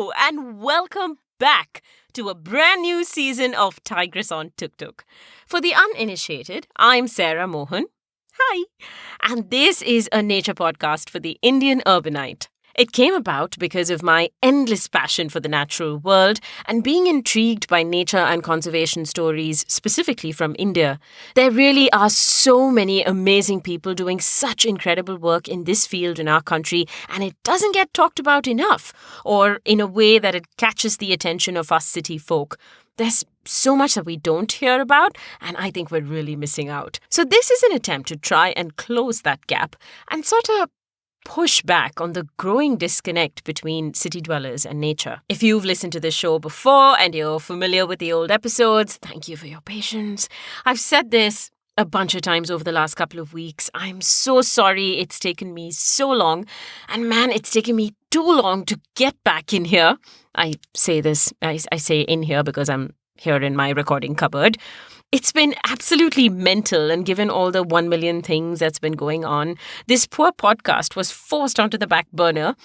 Hello and welcome back to a brand new season of Tigress on Tuk-tuk. For the uninitiated, I'm Sarah Mohan. Hi. And this is a nature podcast for the Indian urbanite. It came about because of my endless passion for the natural world and being intrigued by nature and conservation stories, specifically from India. There really are so many amazing people doing such incredible work in this field in our country, and it doesn't get talked about enough, or in a way that it catches the attention of us city folk. There's so much that we don't hear about, and I think we're really missing out. So this is an attempt to try and close that gap and sort of push back on the growing disconnect between city dwellers and nature. If you've listened to this show before and you're familiar with the old episodes, thank you for your patience. I've said this a bunch of times over the last couple of weeks. I'm so sorry it's taken me so long. And man, it's taken me too long to get back in here. I say in here because I'm here in my recording cupboard. It's been absolutely mental, and given all the 1 million things that's been going on, this poor podcast was forced onto the back burner.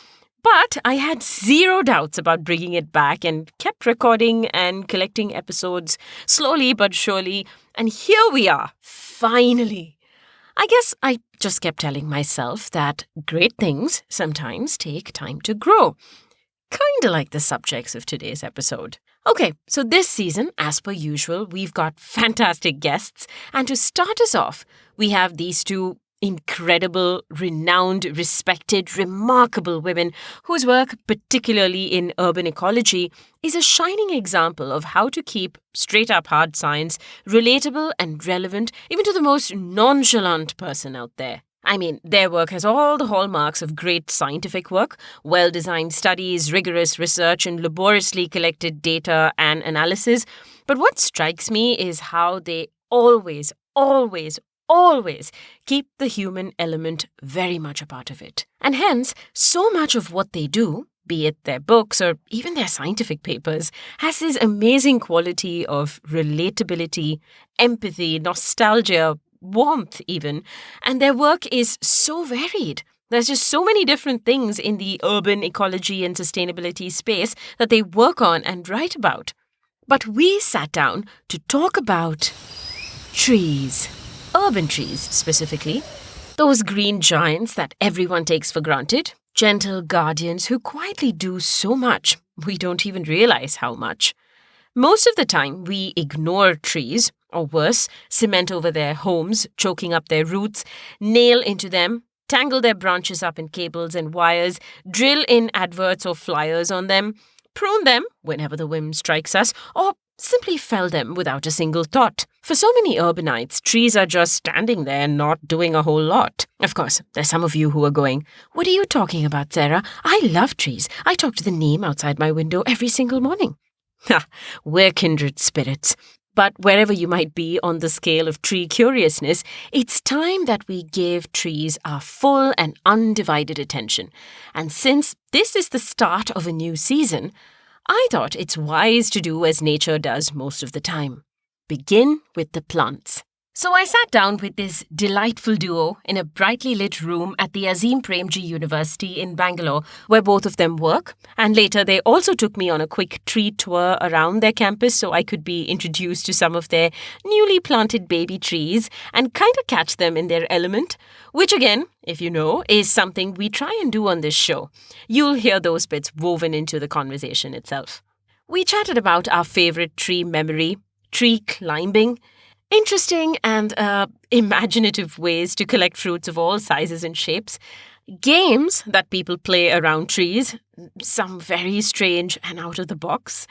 But I had zero doubts about bringing it back and kept recording and collecting episodes slowly but surely. And here we are, finally. I guess I just kept telling myself that great things sometimes take time to grow. Kinda like the subjects of today's episode. Okay, so this season, as per usual, we've got fantastic guests. And to start us off, we have these two incredible, renowned, respected, remarkable women whose work, particularly in urban ecology, is a shining example of how to keep straight-up hard science relatable and relevant even to the most nonchalant person out there. I mean, their work has all the hallmarks of great scientific work, well-designed studies, rigorous research, and laboriously collected data and analysis. But what strikes me is how they always keep the human element very much a part of it. And hence, so much of what they do, be it their books or even their scientific papers, has this amazing quality of relatability, empathy, nostalgia, warmth even, and their work is so varied. There's just so many different things in the urban ecology and sustainability space that they work on and write about. But we sat down to talk about trees, urban trees specifically, those green giants that everyone takes for granted, gentle guardians who quietly do so much, we don't even realize how much. Most of the time, we ignore trees, or worse, cement over their homes, choking up their roots, nail into them, tangle their branches up in cables and wires, drill in adverts or flyers on them, prune them whenever the whim strikes us, or simply fell them without a single thought. For so many urbanites, trees are just standing there not doing a whole lot. Of course, there's some of you who are going, "What are you talking about, Sarah? I love trees. I talk to the neem outside my window every single morning." Ha, we're kindred spirits. But wherever you might be on the scale of tree curiousness, it's time that we gave trees our full and undivided attention. And since this is the start of a new season, I thought it's wise to do as nature does most of the time. Begin with the plants. So I sat down with this delightful duo in a brightly lit room at the Azim Premji University in Bangalore, where both of them work. And later they also took me on a quick tree tour around their campus so I could be introduced to some of their newly planted baby trees and kind of catch them in their element, which again, if you know, is something we try and do on this show. You'll hear those bits woven into the conversation itself. We chatted about our favorite tree memory, tree climbing, interesting and imaginative ways to collect fruits of all sizes and shapes, games that people play around trees, some very strange and out of the box,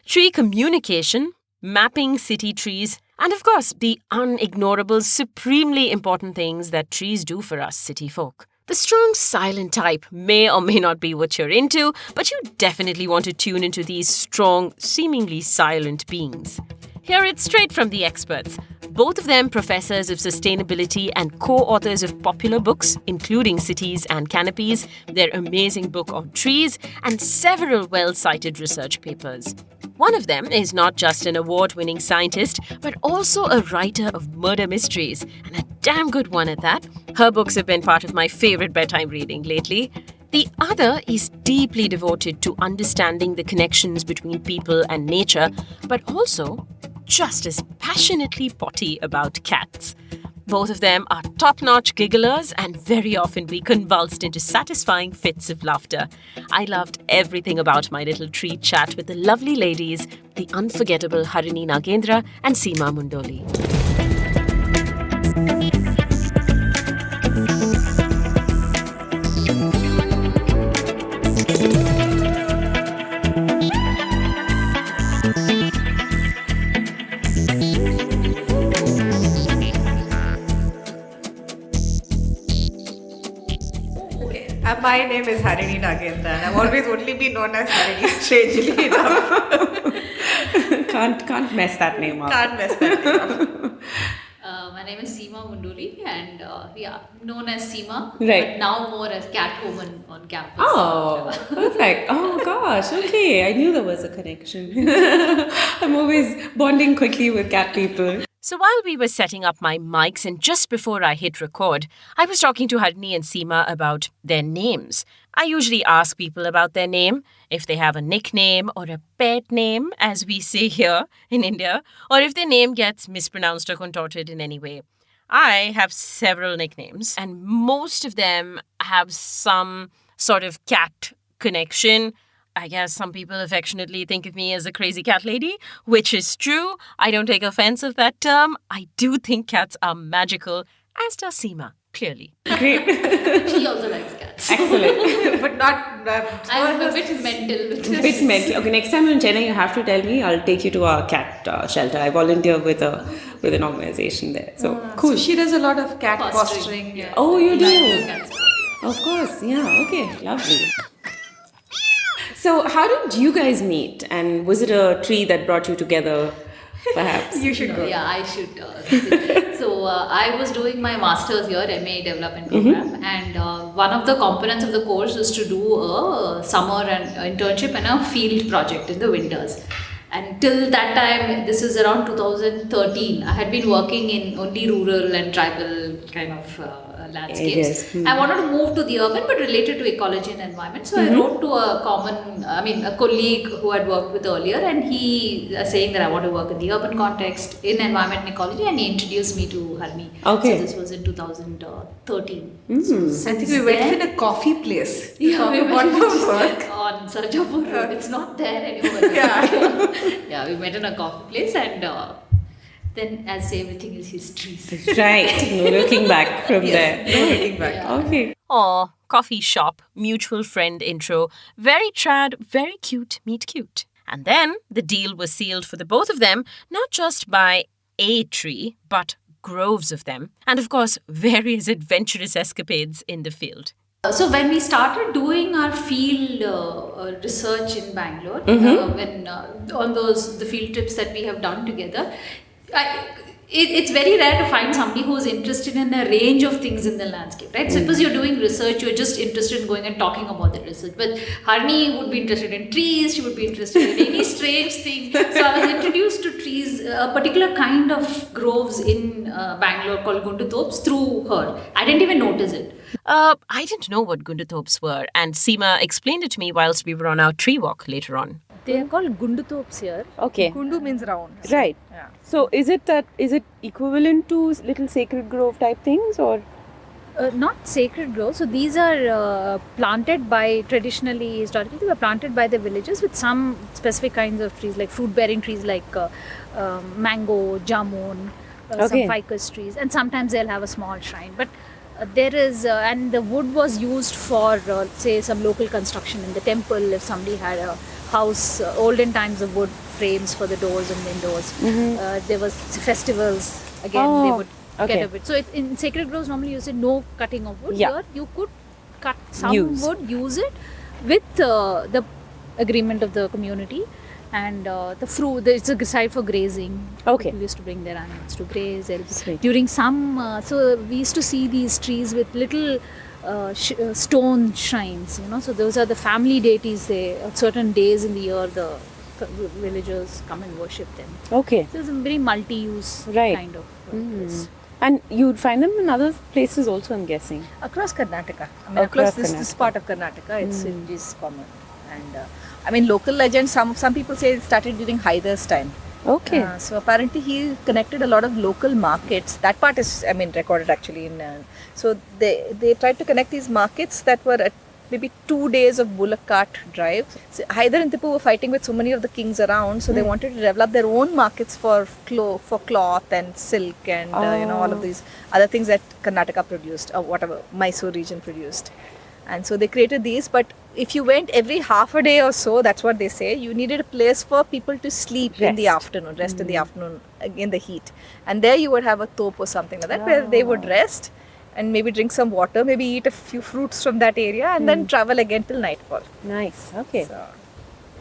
tree communication, mapping city trees, and of course the unignorable, supremely important things that trees do for us city folk. The strong silent type may or may not be what you're into, but you definitely want to tune into these strong, seemingly silent beings. Hear it straight from the experts. Both of them professors of sustainability and co-authors of popular books, including Cities and Canopies, their amazing book on trees, and several well-cited research papers. One of them is not just an award-winning scientist, but also a writer of murder mysteries, and a damn good one at that. Her books have been part of my favorite bedtime reading lately. The other is deeply devoted to understanding the connections between people and nature, but also just as passionately potty about cats. Both of them are top-notch gigglers, and very often we convulsed into satisfying fits of laughter. I loved everything about my little tree chat with the lovely ladies, the unforgettable Harini Nagendra and Seema Mundoli. My name is Harini Nagendra and I've always only been known as Harini, strangely enough. Can't mess that name up. Can't mess that name up. My name is Seema Mundoli and known as Seema, Right. but now more as Catwoman on campus. Oh, perfect. Oh gosh, okay. I knew there was a connection. I'm always bonding quickly with cat people. So while we were setting up my mics and just before I hit record, I was talking to Harini and Seema about their names. I usually ask people about their name, if they have a nickname or a pet name, as we say here in India, or if their name gets mispronounced or contorted in any way. I have several nicknames, and most of them have some sort of cat connection. I guess some people affectionately think of me as a crazy cat lady, which is true. I don't take offense of that term. I do think cats are magical, as does Seema, clearly. Great. She also likes cats. Excellent. But not... I'm a bit mental with this. Bit mental. Okay, next time in Chennai, you have to tell me. I'll take you to a cat shelter. I volunteer with an organization there. So cool. So she does a lot of cat Fostering, fostering. yeah. Oh, you do? Cats. Of course. Yeah. Okay. Lovely. So, how did you guys meet? And was it a tree that brought you together, perhaps? You should go. Yeah, I should. So I was doing my master's here, MA Development Program, and one of the components of the course is to do a summer and internship and a field project in the winters. And till that time, this is around 2013, I had been working in only rural and tribal kind of landscapes. I wanted to move to the urban, but related to ecology and environment. So I wrote to a colleague who had worked with earlier, and he saying that I want to work in the urban context in environment and ecology, and he introduced me to Harini. Okay. So this was in 2013. I think we went in a coffee place. Yeah, we Talk went about work. on Sarjapur Road. It's not there anymore. Yeah. Yeah, we met in a coffee place, and then as everything is history. Right. No looking back from there. No looking back. Yeah. Okay. Aw, coffee shop, mutual friend intro. Very trad, very cute, meet cute. And then the deal was sealed for the both of them, not just by a tree, but groves of them. And of course, various adventurous escapades in the field. So when we started doing our field research in Bangalore, when on the field trips that we have done together, it's very rare to find somebody who's interested in a range of things in the landscape, right? Suppose you're doing research, you're just interested in going and talking about the research. But Harini would be interested in trees, she would be interested in any strange thing. So I was introduced to trees, a particular kind of groves in Bangalore called Gundutops through her. I didn't even notice it. I didn't know what Gundutops were, and Seema explained it to me whilst we were on our tree walk later on. They are called Gundutops here. Okay. Gundu means round. Right. Yeah. So, is it equivalent to little sacred grove type things, or? Not sacred groves. So these are planted by historically they were planted by the villagers with some specific kinds of trees, like fruit-bearing trees like mango, jamun, some ficus trees, and sometimes they'll have a small shrine. But there is, and the wood was used for, say, some local construction in the temple. If somebody had a house, olden times of wood frames for the doors and windows. There was festivals. Again, they would get a bit. So in sacred groves, normally you say no cutting of wood. Yeah. Here you could cut some wood, use it with the agreement of the community. And the fruit, it's a site for grazing. Okay. People used to bring their animals to graze. Sweet. During some, so we used to see these trees with little stone shrines, so those are the family deities. They, at certain days in the year, the villagers come and worship them. Okay. So it's a very multi-use Right. kind of place. And you'd find them in other places also, I'm guessing. Across Karnataka. I mean, Across this part of Karnataka, it is common. And I mean, local legends, some people say it started during Haidar's time. Okay. So apparently he connected a lot of local markets. That part is, I mean, recorded actually in. So they tried to connect these markets that were at maybe 2 days of bullock cart drive. So Haidar and Tipu were fighting with so many of the kings around, so they wanted to develop their own markets for cloth and silk and all of these other things that Karnataka produced or whatever Mysore region produced. And so they created these, but if you went every half a day or so, that's what they say, you needed a place for people to sleep in the afternoon, rest in the afternoon in the heat. And there you would have a top or something like that where they would rest and maybe drink some water, maybe eat a few fruits from that area and then travel again till nightfall. Nice. Okay. So,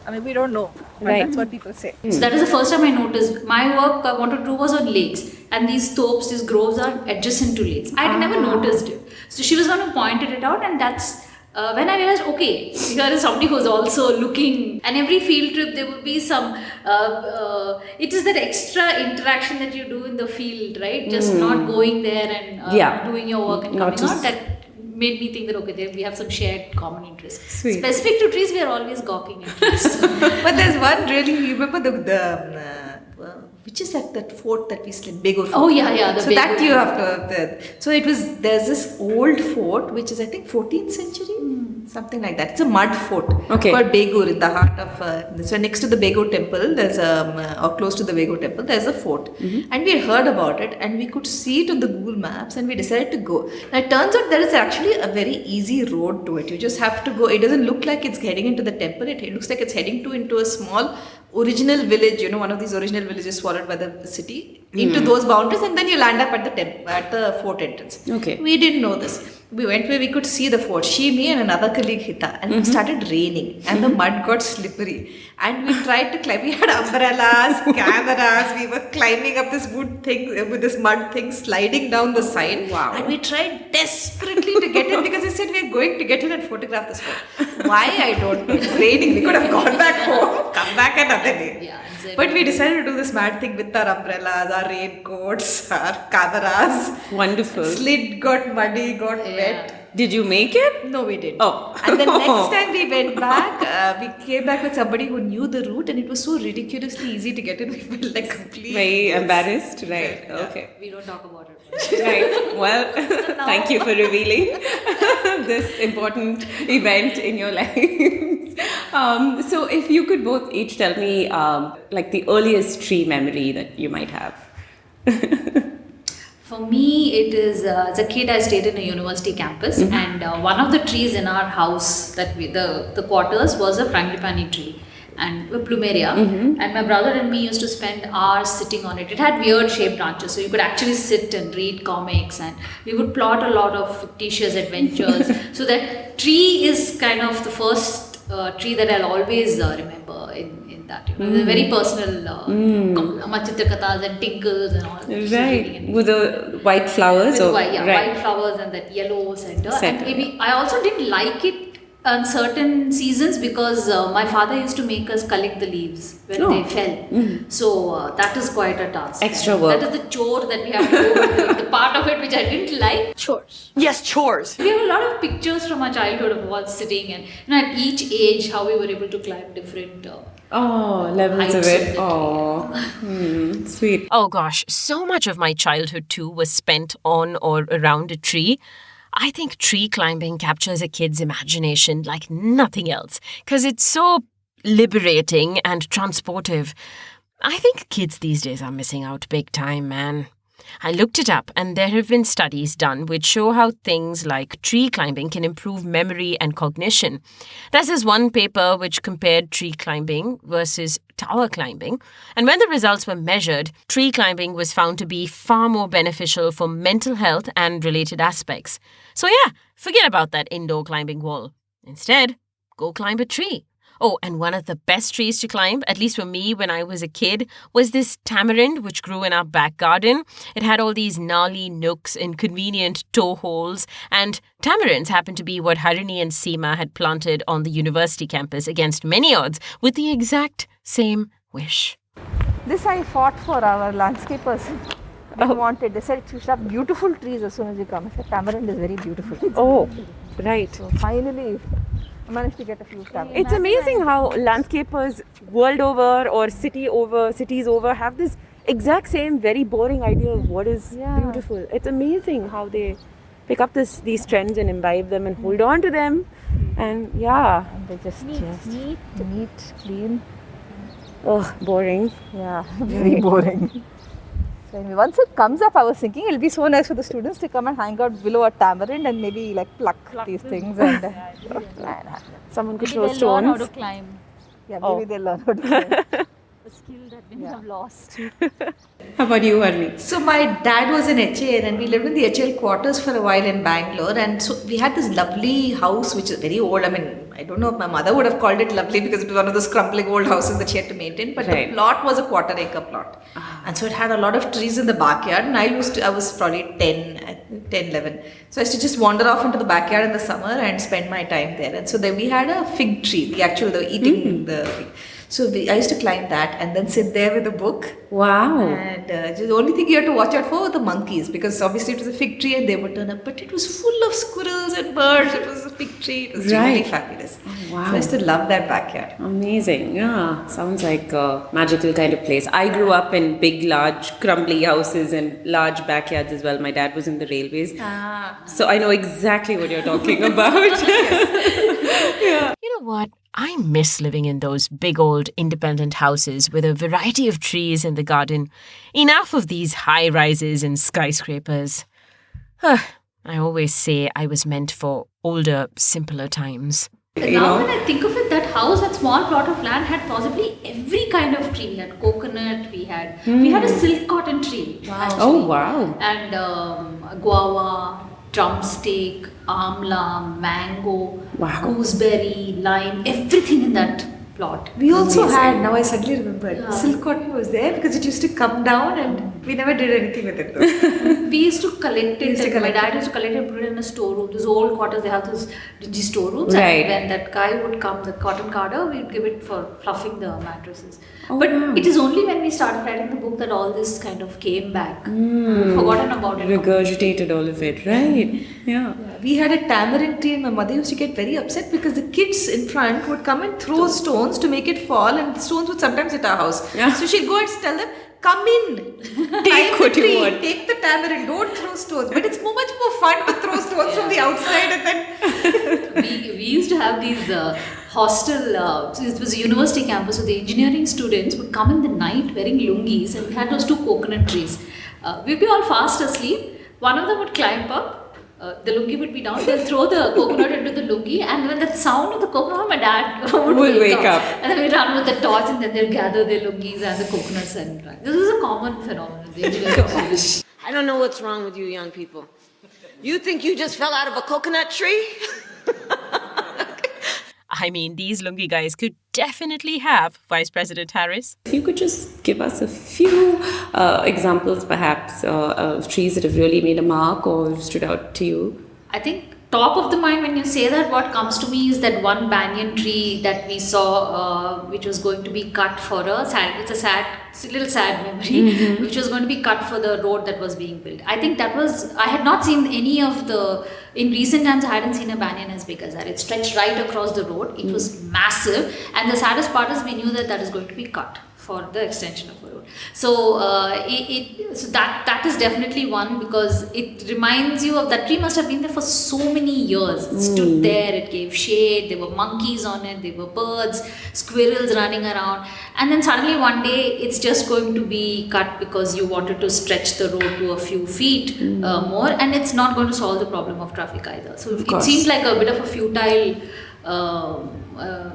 I mean, we don't know, but Right. that's what people say. So that is the first time I noticed. My work I wanted to do was on lakes, and these slopes, these groves are adjacent to lakes. I had never noticed it. So she was going to point it out, and that's when I realized, okay, here is somebody who's also looking. And every field trip, there would be some. It is that extra interaction that you do in the field, right? Just not going there and doing your work and Not coming just- out. That made me think that okay, there we have some shared common interests. Sweet. Specific to trees, we are always gawking at trees. But there's one really, you remember which is that fort that we slept, Begur Fort. Oh, yeah, the so that Begur. you have to, so there's this old fort which is I think 14th century, something like that. It's a mud fort called Begur in the heart of, so next to the Begur temple, there's or close to the Begur temple, there's a fort. And we had heard about it and we could see it on the Google Maps and we decided to go. Now it turns out there is actually a very easy road to it. You just have to go. It doesn't look like it's heading into the temple. It looks like it's heading into a small original village, one of these original villages swallowed by the city, into those boundaries, and then you land up at the fort entrance. Okay. We didn't know this. We went where we could see the fort. She, me, and another colleague Hita, and it started raining, and the mud got slippery. And we tried to climb. We had umbrellas, cameras. We were climbing up this wood thing with this mud thing, sliding down the side. Wow. And we tried desperately to get in because they said we are going to get in and photograph this fort. Why I don't know. It's raining. We could have gone back home, come back another day. Yeah, exactly. But we decided to do this mad thing with our umbrellas, our raincoats, our cameras. Wonderful. Slid got muddy, got wet. Did you make it? No, we didn't. Oh. And the next time we went back, we came back with somebody who knew the route and it was so ridiculously easy to get in. We felt like completely Very embarrassed, right? Yeah. Okay. We don't talk about it. Right. Well, thank you for revealing this important event in your lives. So, if you could both each tell me, like the earliest tree memory that you might have. For me, it is as a kid I stayed in a university campus, and one of the trees in our house that the quarters was a frangipani tree and a plumeria, and my brother and me used to spend hours sitting on it. It had weird shaped branches, so you could actually sit and read comics, and we would plot a lot of fictitious adventures. So that tree is kind of the first tree that I'll always remember in that. They're very personal, Machitra and tinkles and all. Right. With the white flowers? With white flowers and that yellow center. And maybe I also didn't like it on certain seasons because my father used to make us collect the leaves when they fell. So that is quite a task. Extra work. That is the chore that we have to go with. The part of it which I didn't like. Chores. Yes, chores. We have a lot of pictures from our childhood of us sitting and at each age how we were able to climb different levels heights of it. the Oh, sweet. Oh gosh, so much of my childhood too was spent on or around a tree. I think tree climbing captures a kid's imagination like nothing else because it's so liberating and transportive. I think kids these days are missing out big time, man. I looked it up and there have been studies done which show how things like tree climbing can improve memory and cognition. There's this one paper which compared tree climbing versus tower climbing, and when the results were measured, tree climbing was found to be far more beneficial for mental health and related aspects. So yeah, forget about that indoor climbing wall. Instead, go climb a tree. Oh, and one of the best trees to climb, at least for me when I was a kid, was this tamarind which grew in our back garden. It had all these gnarly nooks and convenient toe holes, and tamarinds happened to be what Harini and Seema had planted on the university campus against many odds with the exact same wish. This I fought for our landscapers. been wanted. They said you should have beautiful trees as soon as you come. I said tamarind is very beautiful. Oh, right. So finally, I managed to get a few tamarinds. It's amazing how landscapers world over, cities over, have this exact same very boring idea of what is beautiful. It's amazing how they pick up these trends and imbibe them and hold on to them. And And they just neat, clean. Oh, boring. Yeah, very boring. So anyway, once it comes up, I was thinking it'll be so nice for the students to come and hang out below a tamarind and maybe like pluck these things and Someone could Maybe throw they'll learn how stones. to climb. maybe they'll learn how to climb. A skill that we have lost. How about you, Harini? So my dad was in HL and we lived in the HL quarters for a while in Bangalore, and so we had this lovely house which is very old. I mean, I don't know if my mother would have called it lovely because it was one of those crumbling old houses that she had to maintain, but the plot was a quarter-acre plot. And so it had a lot of trees in the backyard, and I was probably 10, 11. So I used to just wander off into the backyard in the summer and spend my time there. And so then we had a fig tree, the eating the fig. So I used to climb that and then sit there with a book. Wow. And the only thing you had to watch out for were the monkeys, because obviously it was a fig tree and they would turn up. But it was full of squirrels and birds. It was a fig tree. It was really fabulous. Oh, wow. So I used to love that backyard. Amazing. Yeah. Sounds like a magical kind of place. I grew up in big, large, crumbly houses and large backyards as well. My dad was in the railways. So I know exactly what you're talking about. You know what? I miss living in those big old independent houses with a variety of trees in the garden. Enough of these high rises and skyscrapers. I always say I was meant for older, simpler times. Now when I think of it, that house, that small plot of land had possibly every kind of tree. We had coconut, we had a silk cotton tree. Actually. Oh, wow. And guava, drumstick, amla, mango, gooseberry, lime, everything in that plot. We also had, now I suddenly remembered, silk cotton was there because it used to come down and we never did anything with it though. We used to collect it. My dad used to collect it and put it in a storeroom. These old quarters, they have those dingy storerooms. Right. And when that guy would come, the cotton carder, we'd give it for fluffing the mattresses. But it is only when we started writing the book that all this kind of came back. We've forgotten about it. Regurgitated all of it, right? Yeah. We had a tamarind tree and my mother used to get very upset because the kids in front would come and throw stones to make it fall, and the stones would sometimes hit our house. Yeah. So she'd go and tell them, come in, Take what you want. Take the tamarind, don't throw stones. But it's much more fun to throw stones from the outside and then... we used to have these hostel, so it was a university campus, so the engineering students would come in the night wearing lungis, and we had those 2 coconut trees. We'd be all fast asleep. One of them would climb up. The lungi would be down, they'll throw the coconut into the lungi, and when that sound of the coconut, my dad would wake up. And then we run with the torch, and then they'll gather their lungis and the coconuts and dry. This was a common phenomenon. I don't know what's wrong with you young people. You think you just fell out of a coconut tree? I mean, these lungi guys could definitely have Vice President Harris. If you could just give us a few examples, perhaps, of trees that have really made a mark or stood out to you. I think top of the mind when you say that, what comes to me is that one banyan tree that we saw, which was going to be cut for it's a little sad memory, which was going to be cut for the road that was being built. I think I had not seen any of in recent times I hadn't seen a banyan as big as that. It stretched right across the road. It was massive, and the saddest part is we knew that is going to be cut for the extension of the road. So so that is definitely one, because it reminds you of that tree must have been there for so many years. It stood there, it gave shade, there were monkeys on it, there were birds, squirrels running around, and then suddenly one day it's just going to be cut because you wanted to stretch the road to a few feet more, and it's not going to solve the problem of traffic either. So it seems like a bit of a futile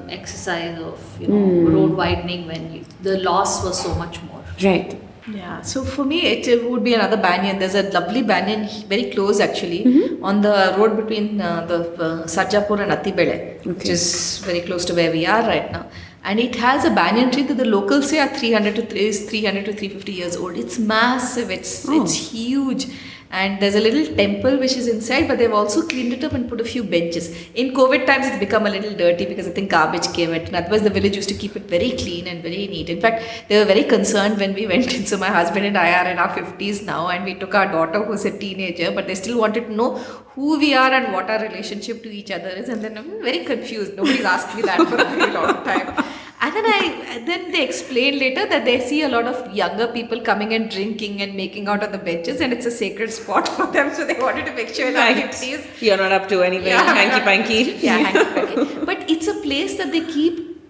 exercise of road widening when the loss was so much more. Right. Yeah, so for me it would be another banyan. There's a lovely banyan very close actually on the road between the Sarjapur and Attibele, which is very close to where we are right now. And it has a banyan tree that the locals say are 300 to 350 years old. It's massive, it's huge. And there's a little temple which is inside, but they've also cleaned it up and put a few benches. In COVID times, it's become a little dirty because I think garbage came in. And otherwise, the village used to keep it very clean and very neat. In fact, they were very concerned when we went in. So my husband and I are in our 50s now, and we took our daughter who's a teenager, but they still wanted to know who we are and what our relationship to each other is. And then I'm very confused. Nobody's asked me that for a very long time. And then they explained later that they see a lot of younger people coming and drinking and making out on the benches, and it's a sacred spot for them. So they wanted to make sure in our 50s. You're not up to anything hanky-panky. Yeah, hanky-panky. But it's a place that they keep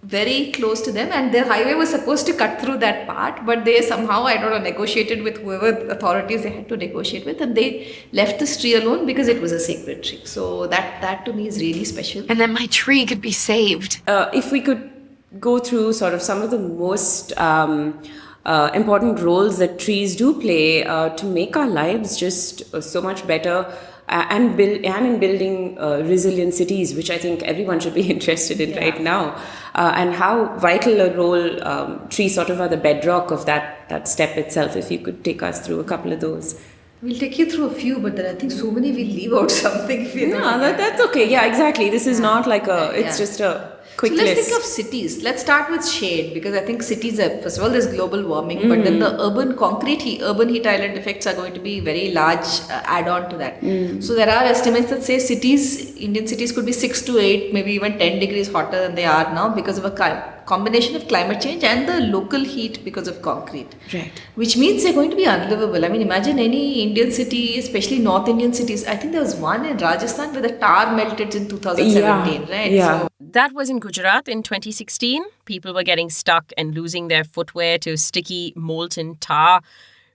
very close to them, and the highway was supposed to cut through that part, but they somehow, I don't know, negotiated with whoever authorities they had to negotiate with, and they left this tree alone because it was a sacred tree. So that to me is really special. And then my tree could be saved. If we could go through sort of some of the most important roles that trees do play to make our lives just so much better, and in building resilient cities, which I think everyone should be interested in right now, and how vital a role trees sort of are the bedrock of that step itself. If you could take us through a couple of those. We'll take you through a few, but then I think so many we'll leave out something. If you No, that's okay. Yeah, exactly. This is not like it's just a quick so let's list. think of cities. Let's start with shade, because I think cities are, first of all, there's global warming, but then the urban heat island effects are going to be very large add-on to that. So there are estimates that say Indian cities could be 6 to 8, maybe even 10 degrees hotter than they are now because of a combination of climate change and the local heat because of concrete. Right. Which means they're going to be unlivable. I mean, imagine any Indian city, especially North Indian cities. I think there was one in Rajasthan where the tar melted in 2017, right? Yeah. So, That was in Gujarat in 2016. People were getting stuck and losing their footwear to sticky molten tar.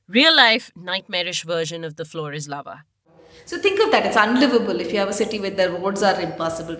Real life, nightmarish version of the floor is lava. So think of that, it's unlivable if you have a city where the roads are impassable.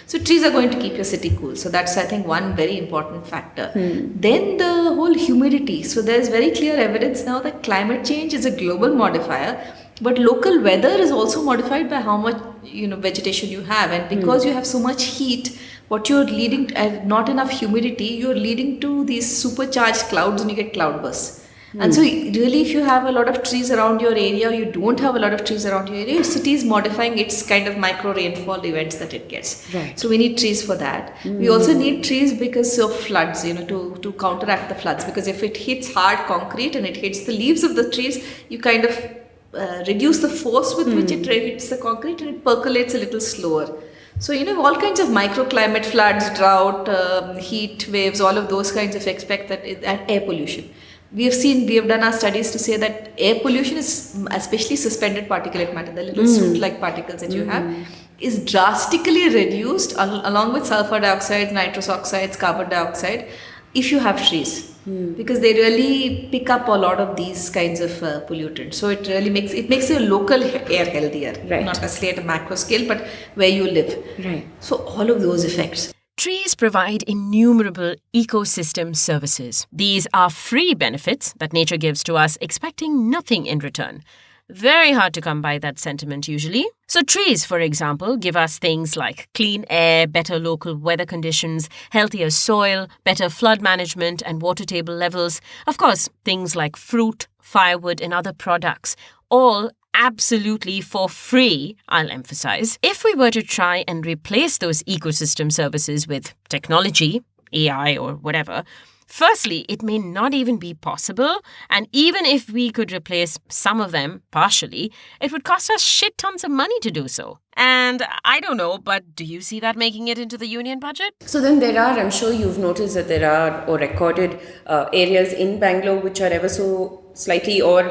So trees are going to keep your city cool. So that's, I think, one very important factor. Then the whole humidity. So there's very clear evidence now that climate change is a global modifier, but local weather is also modified by how much vegetation you have. And because you have so much heat, what you're leading to, not enough humidity, you're leading to these supercharged clouds and you get cloudbursts. And so really, if you have a lot of trees around your area, or you don't have a lot of trees around your area, your city is modifying its kind of micro rainfall events that it gets. Right. So we need trees for that. We also need trees because of floods, to counteract the floods. Because if it hits hard concrete and it hits the leaves of the trees, you kind of reduce the force with which it hits the concrete and it percolates a little slower. So, all kinds of microclimate, floods, drought, heat waves, all of those kinds of effects and air pollution. We have done our studies to say that air pollution is, especially suspended particulate matter, the little soot-like particles that you have, is drastically reduced along with sulfur dioxide, nitrous oxides, carbon dioxide, if you have trees. Because they really pick up a lot of these kinds of pollutants. So it really makes your local air healthier, not necessarily at a macro scale, but where you live. Right. So all of those effects. Trees provide innumerable ecosystem services. These are free benefits that nature gives to us, expecting nothing in return. Very hard to come by that sentiment usually. So trees, for example, give us things like clean air, better local weather conditions, healthier soil, better flood management and water table levels. Of course, things like fruit, firewood and other products, all absolutely for free, I'll emphasize. If we were to try and replace those ecosystem services with technology, AI or whatever, firstly, it may not even be possible, and even if we could replace some of them partially, it would cost us shit tons of money to do so. And I don't know, but do you see that making it into the union budget? So then there are, I'm sure you've noticed that there are or recorded areas in Bangalore which are ever so slightly or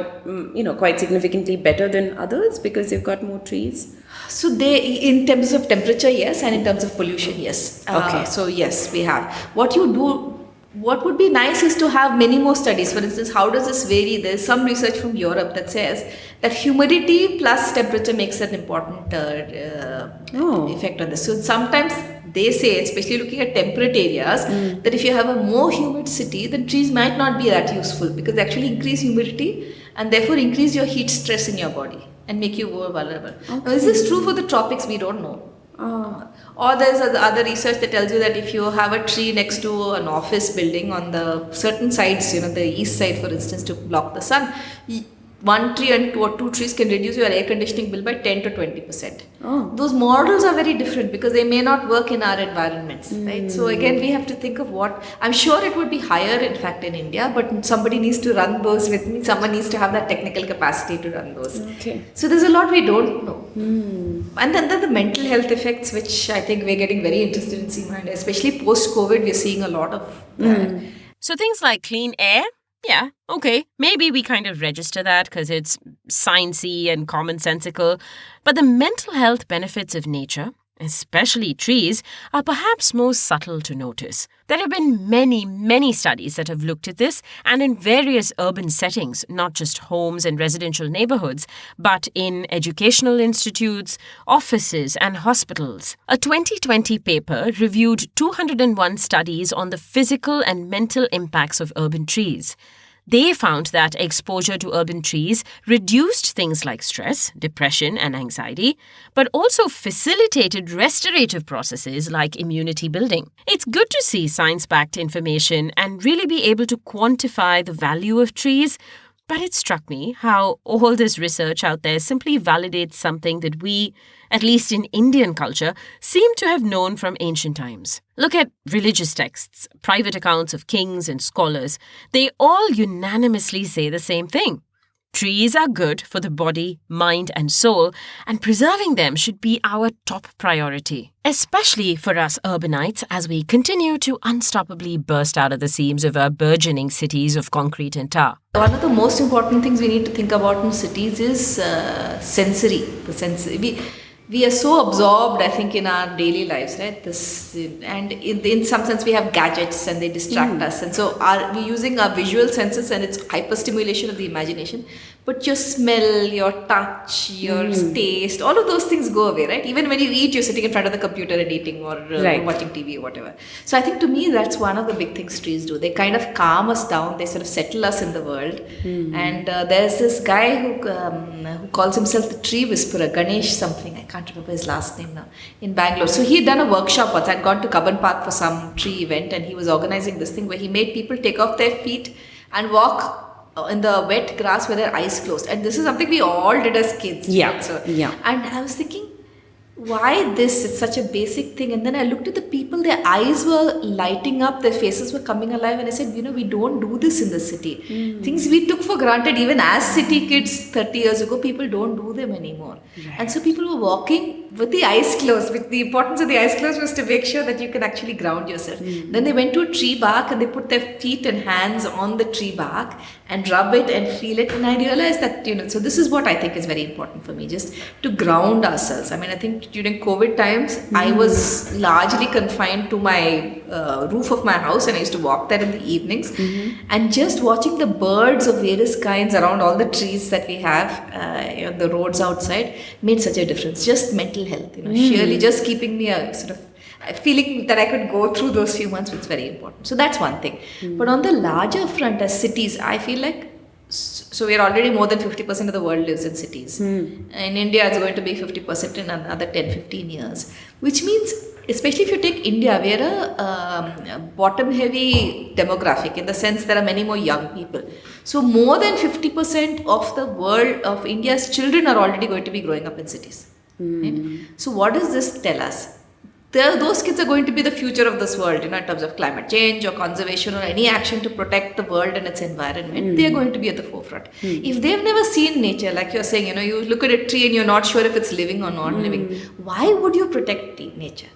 quite significantly better than others because they've got more trees. So they, in terms of temperature, yes, and in terms of pollution, yes. Okay. So yes, we have. What would be nice is to have many more studies. For instance, how does this vary? There's some research from Europe that says that humidity plus temperature makes an important effect on this. So sometimes they say, especially looking at temperate areas, that if you have a more humid city, then trees might not be that useful because they actually increase humidity and therefore increase your heat stress in your body and make you more vulnerable. Okay. Now, is this true for the tropics? We don't know. Or there's other research that tells you that if you have a tree next to an office building on the certain sides, the east side, for instance, to block the sun, one tree and two or two trees can reduce your air conditioning bill by 10 to 20%. Those models are very different because they may not work in our environments, right? So again, we have to think of what, I'm sure it would be higher in fact in India, but somebody needs to run those with me. Someone needs to have that technical capacity to run those. Okay. So there's a lot we don't know. And then the mental health effects, which I think we're getting very interested in, Seema, and especially post-COVID, we're seeing a lot of that. So things like clean air, yeah, okay, maybe we kind of register that because it's sciencey and commonsensical. But the mental health benefits of nature, especially trees, are perhaps most subtle to notice. There have been many, many studies that have looked at this, and in various urban settings, not just homes and residential neighborhoods, but in educational institutes, offices, and hospitals. A 2020 paper reviewed 201 studies on the physical and mental impacts of urban trees. They found that exposure to urban trees reduced things like stress, depression, and anxiety, but also facilitated restorative processes like immunity building. It's good to see science-backed information and really be able to quantify the value of trees, but it struck me how all this research out there simply validates something that we, at least in Indian culture, seem to have known from ancient times. Look at religious texts, private accounts of kings and scholars. They all unanimously say the same thing. Trees are good for the body, mind, and soul, and preserving them should be our top priority, especially for us urbanites as we continue to unstoppably burst out of the seams of our burgeoning cities of concrete and tar. One of the most important things we need to think about in cities is sensory. We are so absorbed, I think, in our daily lives, right? And in some sense, we have gadgets and they distract us. And so we're using our visual senses and it's hyperstimulation of the imagination. But your smell, your touch, your taste, all of those things go away, right? Even when you eat, you're sitting in front of the computer and eating or watching TV or whatever. So I think to me, that's one of the big things trees do. They kind of calm us down. They sort of settle us in the world. And there's this guy who calls himself the tree whisperer, Ganesh something. I can't remember his last name now, in Bangalore. So he had done a workshop once. I'd gone to Cubbon Park for some tree event and he was organizing this thing where he made people take off their feet and walk in the wet grass with their eyes closed. And this is something we all did as kids. Yeah. Right? So, yeah. And I was thinking, why this? It's such a basic thing. And then I looked at the people, their eyes were lighting up, their faces were coming alive. And I said, we don't do this in the city. Things we took for granted, even as city kids 30 years ago, people don't do them anymore. Right. And so people were walking with the eyes closed. With the importance of the eyes closed was to make sure that you can actually ground yourself. Then they went to a tree bark and they put their feet and hands on the tree bark and rub it and feel it. And I realized that, so this is what I think is very important for me, just to ground ourselves. I mean, I think during COVID times, I was largely confined to my roof of my house and I used to walk there in the evenings. And just watching the birds of various kinds around all the trees that we have, the roads outside, made such a difference. Just mental health, sheerly just keeping me a sort of feeling that I could go through those few months was very important. So that's one thing. But on the larger front, as cities, I feel like, so we're already more than 50% of the world lives in cities. In India, it's going to be 50% in another 10-15 years. Which means, especially if you take India, we're a bottom-heavy demographic in the sense there are many more young people. So more than 50% of the world, of India's children are already going to be growing up in cities. Right? So what does this tell us? Those kids are going to be the future of this world, in terms of climate change or conservation or any action to protect the world and its environment. They are going to be at the forefront. If they've never seen nature, like you're saying, you look at a tree and you're not sure if it's living or not living, why would you protect nature?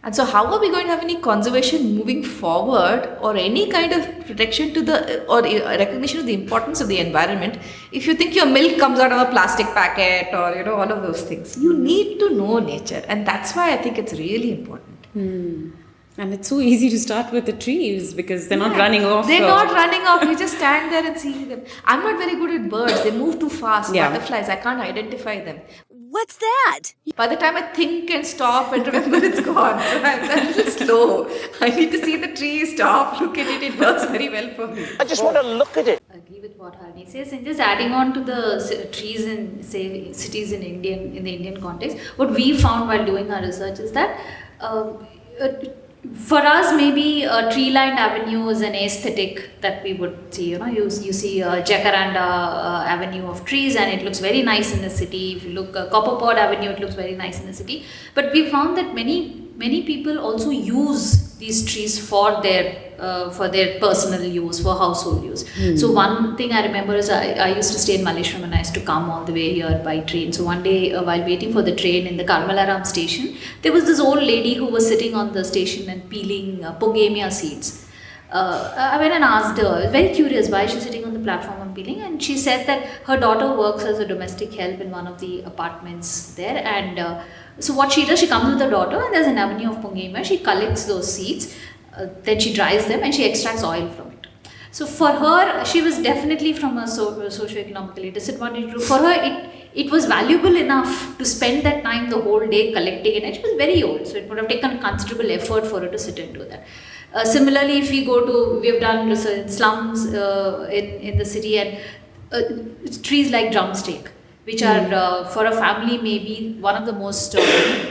And so how are we going to have any conservation moving forward or any kind of protection to or recognition of the importance of the environment if you think your milk comes out of a plastic packet or, all of those things? You need to know nature. And that's why I think it's really important. And it's so easy to start with the trees because they're not running off. They're not running off. You just stand there and see them. I'm not very good at birds. They move too fast. Butterflies, I can't identify them. What's that? By the time I think and stop and remember, it's gone. So I'm a little slow. I need to see the tree, stop, look at it. It works very well for me. I just want to look at it. I agree with what Harini says, and just adding on to the trees in, say, cities in the Indian context, what we found while doing our research is that For us, maybe a tree-lined avenue is an aesthetic that we would see. You see a jacaranda avenue of trees, and it looks very nice in the city. If you look Copper Pod Avenue, it looks very nice in the city. But we found that many people also use these trees for their personal use, for household use. So one thing I remember is I used to stay in Malleshwaram and I used to come all the way here by train. So one day while waiting for the train in the Karmalaram station, there was this old lady who was sitting on the station and peeling pongamia seeds. I went and asked her, I was very curious why she's sitting on the platform and peeling, and she said that her daughter works as a domestic help in one of the apartments there, and so what she does, she comes with her daughter and there's an avenue of pongamia, she collects those seeds, then she dries them and she extracts oil from it. So for her, she was definitely from a socio-economically disadvantaged group. For her, it was valuable enough to spend that time the whole day collecting it, and she was very old, so it would have taken considerable effort for her to sit and do that. Similarly, if we have done research in slums in the city, and trees like drumstick, which are for a family maybe one of the most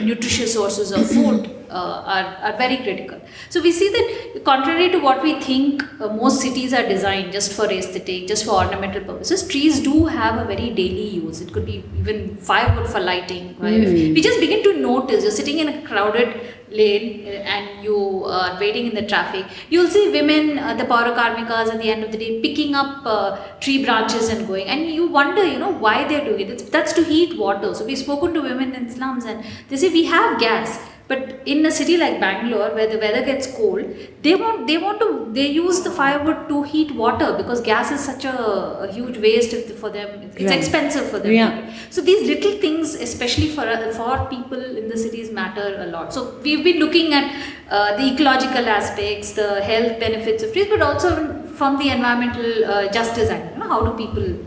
nutritious sources of food, are very critical. So we see that contrary to what we think, most cities are designed just for aesthetic, just for ornamental purposes. Trees do have a very daily use. It could be even firewood for lighting. We just begin to notice, you're sitting in a crowded lane and you are waiting in the traffic, you'll see women, the Paura Karmikas at the end of the day picking up tree branches and going, and you wonder, why they're doing it. That's to heat water. So we've spoken to women in slums and they say we have gas, but in a city like Bangalore where the weather gets cold, they use the firewood to heat water because gas is such a huge waste for them. It's expensive for them. Yeah. So these little things, especially for people in the cities, matter a lot. So we've been looking at the ecological aspects, the health benefits of trees, but also from the environmental justice angle. How do people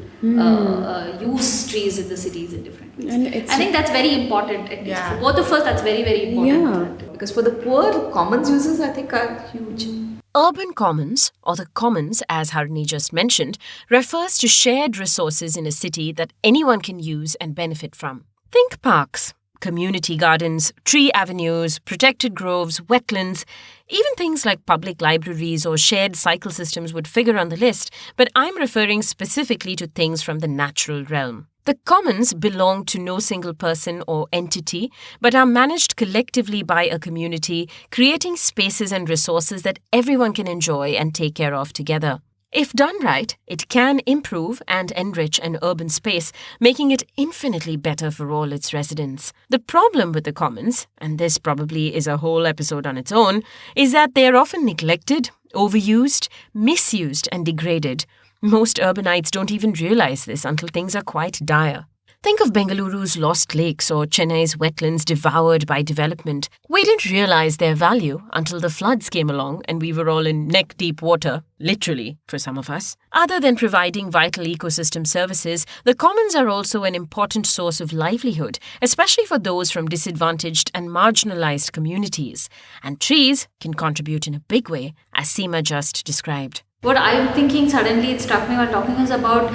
use trees in the cities in different ways? And I think that's very important. At least for both of us, that's very, very important. Yeah. Because for the poor, commons uses I think are huge. Urban commons, or the commons as Harini just mentioned, refers to shared resources in a city that anyone can use and benefit from. Think parks, community gardens, tree avenues, protected groves, wetlands. Even things like public libraries or shared cycle systems would figure on the list, but I'm referring specifically to things from the natural realm. The commons belong to no single person or entity, but are managed collectively by a community, creating spaces and resources that everyone can enjoy and take care of together. If done right, it can improve and enrich an urban space, making it infinitely better for all its residents. The problem with the commons, and this probably is a whole episode on its own, is that they are often neglected, overused, misused, and degraded. Most urbanites don't even realize this until things are quite dire. Think of Bengaluru's lost lakes or Chennai's wetlands devoured by development. We didn't realize their value until the floods came along and we were all in neck-deep water, literally, for some of us. Other than providing vital ecosystem services, the commons are also an important source of livelihood, especially for those from disadvantaged and marginalized communities. And trees can contribute in a big way, as Seema just described. What I'm thinking suddenly, it struck me while talking, is about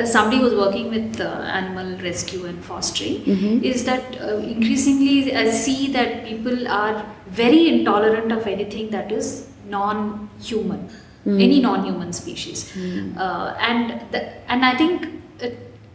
somebody who's working with animal rescue and fostering, is that increasingly I see that people are very intolerant of anything that is non-human, any non-human species. And I think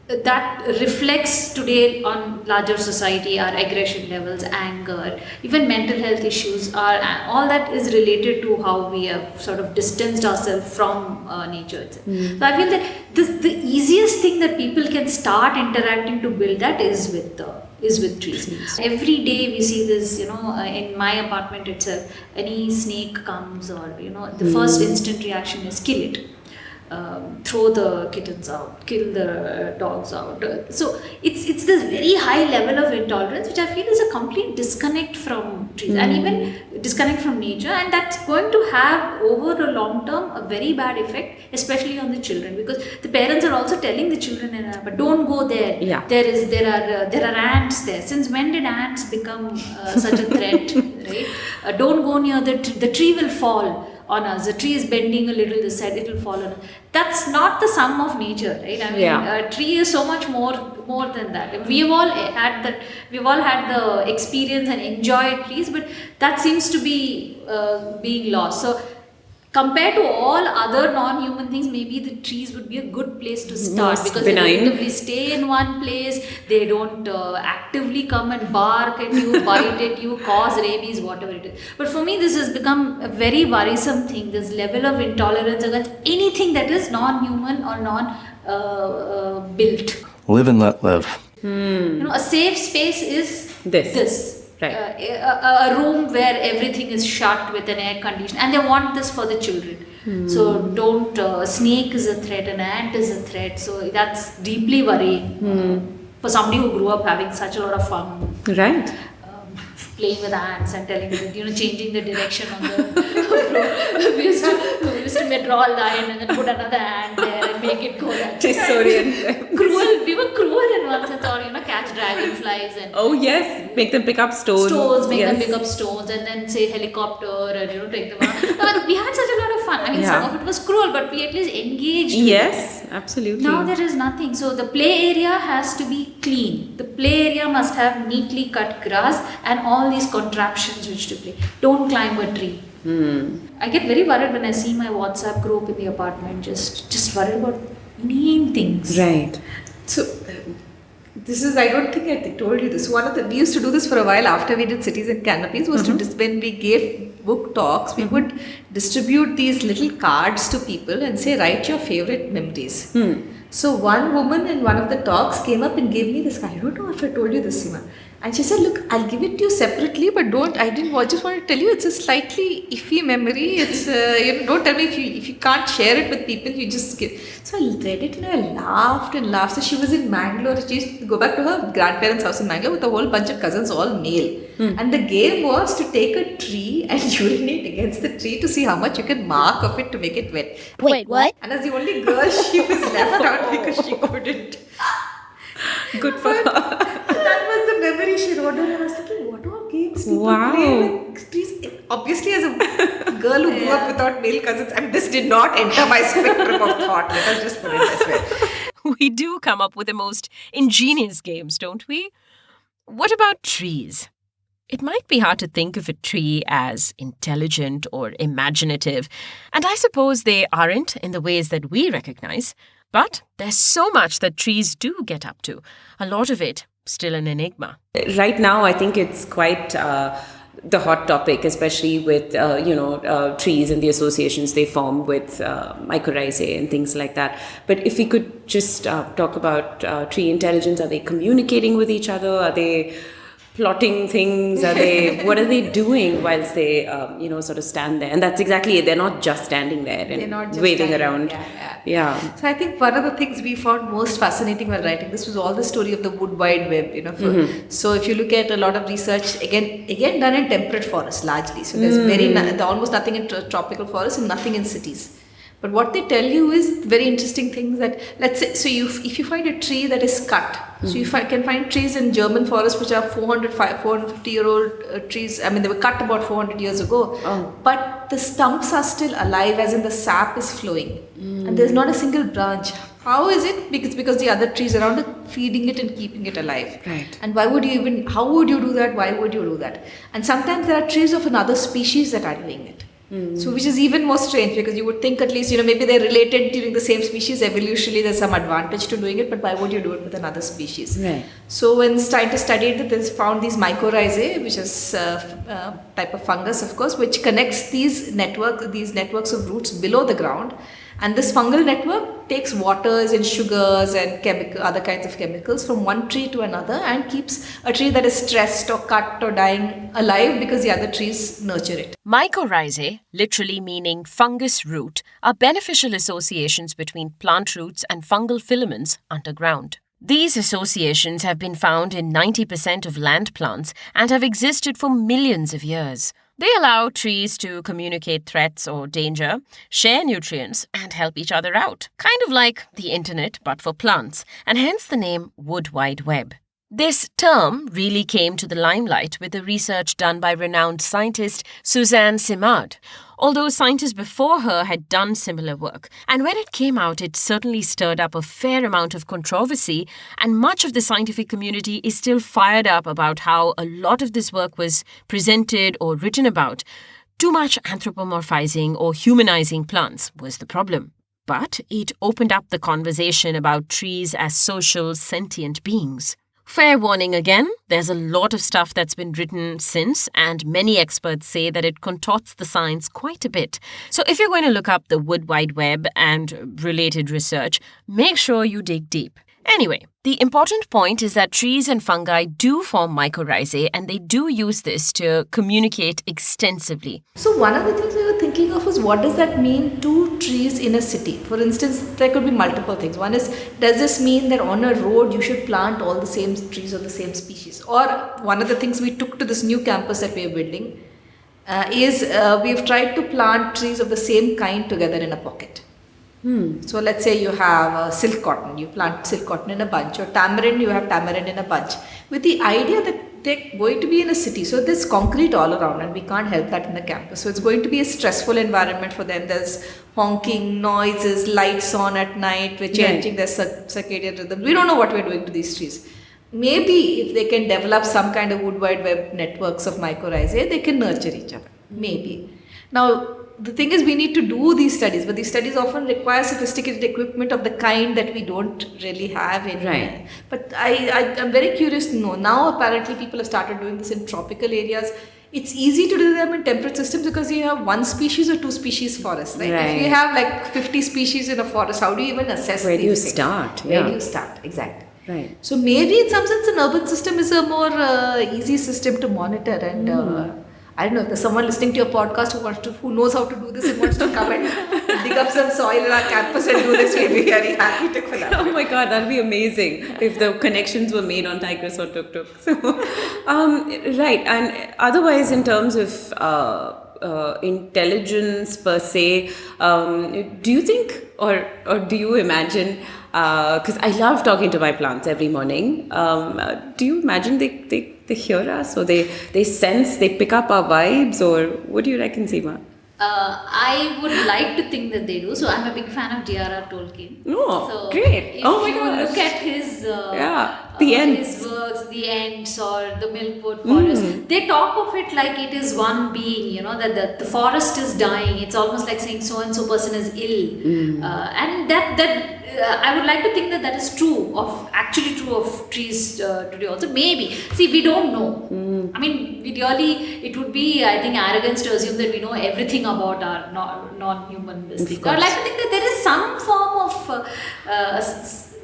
that reflects today on larger society, our aggression levels, anger, even mental health issues, all that is related to how we have sort of distanced ourselves from nature. So I feel that the easiest thing that people can start interacting to build that is with trees. Every day we see this, in my apartment itself, any snake comes or, the first instant reaction is kill it. Throw the kittens out, kill the dogs out. So it's this very high level of intolerance, which I feel is a complete disconnect from trees and even disconnect from nature, and that's going to have over the long term a very bad effect, especially on the children, because the parents are also telling the children, but don't go there. Yeah. There are ants there. Since when did ants become such a threat? Right? Don't go near the tree will fall. on us. The tree is bending a little this side, it will fall on us. That's not the sum of nature, right? I mean, a tree is so much more than that. We've all had the experience and enjoyed trees, but that seems to be being lost. So compared to all other non-human things, maybe the trees would be a good place to start, because they relatively stay in one place. They don't actively come and bark at you, bite at you, cause rabies, whatever it is. But for me, this has become a very worrisome thing. This level of intolerance against anything that is non-human or non-built. Live and let live. A safe space is this. Right. A room where everything is shut with an air condition, and they want this for the children. So don't, a snake is a threat, an ant is a threat, so that's deeply worrying for somebody who grew up having such a lot of fun. Right. Playing with ants and telling them, changing the direction on the floor. We used to draw a line and then put another ant there and make it go that way. Cruel. We were cruel in one sense, or catch dragonflies and make them pick up stones. Them pick up stones and then say helicopter and take them out. But we had such a lot of fun. I mean, some of it was cruel, but we at least engaged. Yes, absolutely. Now there is nothing. So the play area has to be clean. The play area must have neatly cut grass and all these contraptions which to play. Don't climb a tree. I get very worried when I see my WhatsApp group in the apartment, just worried about mean things. Right. So, this is, I don't think I told you this. We used to do this for a while after we did Cities and Canopies, was when we gave book talks, we would distribute these little cards to people and say, write your favorite memories. So one woman in one of the talks came up and gave me this card. I don't know if I told you this, Seema. And she said, look, I'll give it to you separately, but I just want to tell you, it's a slightly iffy memory. It's, don't tell me if you can't share it with people, you just give. So I read it and I laughed and laughed. So she was in Mangalore. She used to go back to her grandparents' house in Mangalore with a whole bunch of cousins, all male. And the game was to take a tree and urinate against the tree to see how much you can mark of it to make it wet. Wait, what? And as the only girl, she was left out because she couldn't. Good for her. That was the memory she wrote down, and I was thinking, what all games people play with trees? Obviously, as a girl who grew up without male cousins, I mean, this did not enter my spectrum of thought. Let us just put it this way. We do come up with the most ingenious games, don't we? What about trees? It might be hard to think of a tree as intelligent or imaginative, and I suppose they aren't in the ways that we recognize. But there's so much that trees do get up to. A lot of it still an enigma. Right now, I think it's quite the hot topic, especially with trees and the associations they form with mycorrhizae and things like that. But if we could just talk about tree intelligence, are they communicating with each other? Are they plotting things? What are they doing whilst they sort of stand there? And that's exactly it. They're not just standing there and waving around. Yeah. So I think one of the things we found most fascinating while writing this was all the story of the wood wide web. So if you look at a lot of research, again done in temperate forests largely. So there's almost nothing in tropical forests and nothing in cities. But what they tell you is very interesting things that, let's say, so if you find a tree that is cut, so you can find trees in German forests which are 450-year-old trees. I mean, they were cut about 400 years ago. But the stumps are still alive, as in the sap is flowing. And there's not a single branch. How is it? Because the other trees around are feeding it and keeping it alive. Right. And how would you do that? Why would you do that? And sometimes there are trees of another species that are doing it. So which is even more strange, because you would think at least, maybe they're related during the same species. Evolutionally, there's some advantage to doing it, but why would you do it with another species? Right. So when scientists studied it, they found these mycorrhizae, which is a type of fungus, of course, which connects these networks of roots below the ground. And this fungal network takes waters and sugars and other kinds of chemicals from one tree to another and keeps a tree that is stressed or cut or dying alive because the other trees nurture it. Mycorrhizae, literally meaning fungus root, are beneficial associations between plant roots and fungal filaments underground. These associations have been found in 90% of land plants and have existed for millions of years. They allow trees to communicate threats or danger, share nutrients, and help each other out. Kind of like the internet, but for plants, and hence the name Wood Wide Web. This term really came to the limelight with the research done by renowned scientist Suzanne Simard. although scientists before her had done similar work. And when it came out, it certainly stirred up a fair amount of controversy, and much of the scientific community is still fired up about how a lot of this work was presented or written about. Too much anthropomorphizing or humanizing plants was the problem. But it opened up the conversation about trees as social, sentient beings. Fair warning again, there's a lot of stuff that's been written since, and many experts say that it contorts the science quite a bit. So if you're going to look up the Wood Wide Web and related research, make sure you dig deep. Anyway, the important point is that trees and fungi do form mycorrhizae, and they do use this to communicate extensively. So one of the things we were thinking of was, what does that mean to trees in a city? For instance, there could be multiple things. One is, does this mean that on a road you should plant all the same trees of the same species? Or one of the things we took to this new campus that we are building is we've tried to plant trees of the same kind together in a pocket. So let's say you have silk cotton, you plant silk cotton in a bunch, or tamarind, you have tamarind in a bunch, with the idea that they're going to be in a city. So there's concrete all around, and we can't help that in the campus. So it's going to be a stressful environment for them. There's honking, noises, lights on at night, we're changing their circadian rhythm. We don't know what we're doing to these trees. Maybe if they can develop some kind of wood wide web networks of mycorrhizae, they can nurture each other. Maybe. Now, the thing is, we need to do these studies, but these studies often require sophisticated equipment of the kind that we don't really have in. Right. But I'm very curious to know. Now, apparently, people have started doing this in tropical areas. It's easy to do them in temperate systems because you have one species or two species forest. Right? If you have like 50 species in a forest, how do you even assess Where do you things? start? Where do you start? Exactly. Right. So maybe in some sense, an urban system is a more easy system to monitor, and I don't know if there's someone listening to your podcast who knows how to do this and wants to come and dig up some soil in our campus and do this. We'll be very happy to collaborate. Oh my God, that'd be amazing if the connections were made on Tigris or Tuk-tuk. So, right. And otherwise, in terms of intelligence per se, do you think or do you imagine? Because I love talking to my plants every morning. Do you imagine they hear us, or they sense, they pick up our vibes, or what do you reckon, Seema? I would like to think that they do. So I'm a big fan of J.R.R. Tolkien. Oh, so great! If Oh my you gosh! look at his the Ents. his works, the Ents or the Milkwood Forest, they talk of it like it is one being. You know, that the forest is dying. It's almost like saying so and so person is ill, and that. I would like to think that is true of trees today also. Maybe. See, we don't know. I mean, it would be, I think, arrogance to assume that we know everything about our non-human thing. I would like to think that there is some form of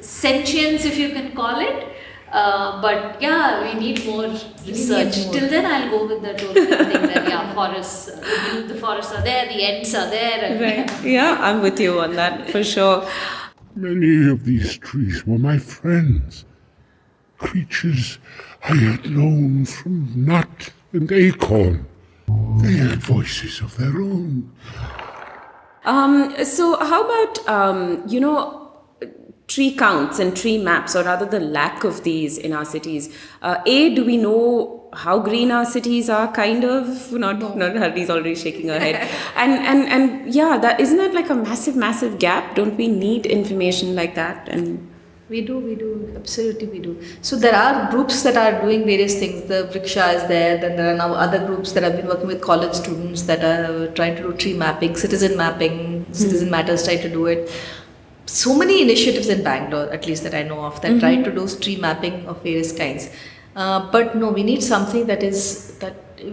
sentience, if you can call it. But yeah, we need more research. Till then, I'll go with the Tolkien thing that forests, the forests are there, the Ents are there. And Right. Yeah, I'm with you on that for sure. Many of these trees were my friends, creatures I had known from nut and acorn. They had voices of their own. So how about, tree counts and tree maps, or rather the lack of these in our cities? Do we know how green our cities are, kind of? Not Harini's already shaking her head. and yeah, isn't that like a massive gap? Don't we need information like that? And we do, absolutely we do. So there are groups that are doing various things. The Vriksha is there, then there are now other groups that have been working with college students that are trying to do tree mapping, citizen mapping, Citizen Matters try to do it. So many initiatives in Bangalore, at least that I know of, that try to do tree mapping of various kinds. But no, we need something that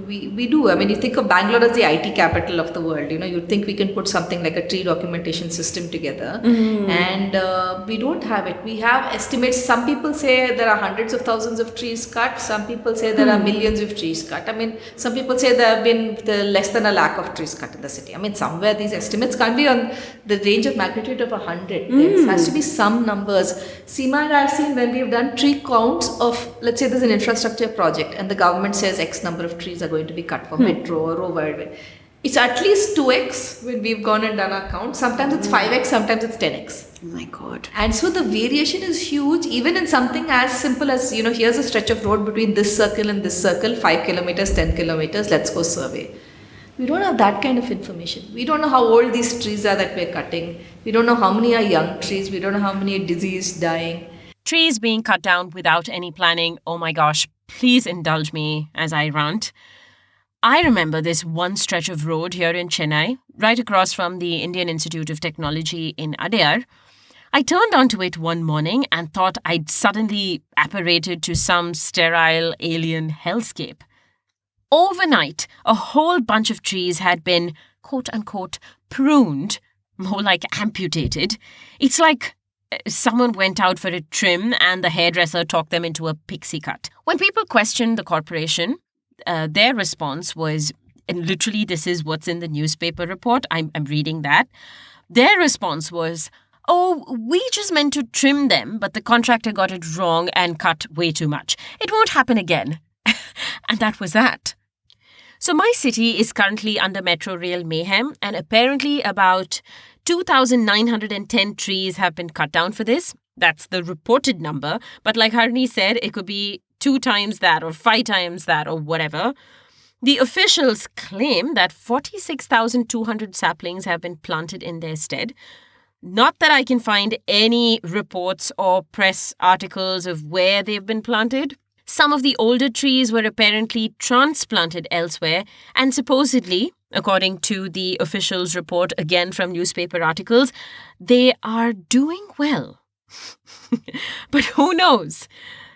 we do. I mean, you think of Bangalore as the IT capital of the world. You'd think we can put something like a tree documentation system together, and we don't have it. We have estimates. Some people say there are hundreds of thousands of trees cut. Some people say there are millions of trees cut. I mean, some people say there have been less than 100,000 of trees cut in the city. I mean, somewhere these estimates can't be on the range of magnitude of 100. There has to be some numbers. Seema and I have seen when we've done tree counts of, let's say there's an infrastructure project and the government says X number of trees are going to be cut for metro or over. It's at least 2x when we've gone and done our count. Sometimes it's 5x, sometimes it's 10x. oh my God. And so the variation is huge, even in something as simple as, here's a stretch of road between this circle and this circle, 5 kilometers, 10 kilometers, let's go survey. We don't have that kind of information. We don't know how old these trees are that we're cutting. We don't know how many are young trees. We don't know how many are diseased, dying. Trees being cut down without any planning. Oh my gosh, please indulge me as I rant. I remember this one stretch of road here in Chennai, right across from the Indian Institute of Technology in Adyar. I turned onto it one morning and thought I'd suddenly apparated to some sterile alien hellscape. Overnight, a whole bunch of trees had been, quote-unquote, pruned, more like amputated. It's like someone went out for a trim and the hairdresser talked them into a pixie cut. When people questioned the corporation, their response was, and literally this is what's in the newspaper report, I'm reading that, their response was, oh, we just meant to trim them, but the contractor got it wrong and cut way too much. It won't happen again. And that was that. So my city is currently under metro rail mayhem, and apparently about 2,910 trees have been cut down for this. That's the reported number, but like Harini said, it could be 2 times that or 5 times that or whatever. The officials claim that 46,200 saplings have been planted in their stead. Not that I can find any reports or press articles of where they've been planted. Some of the older trees were apparently transplanted elsewhere, and supposedly, according to the officials' report again from newspaper articles, they are doing well. But who knows?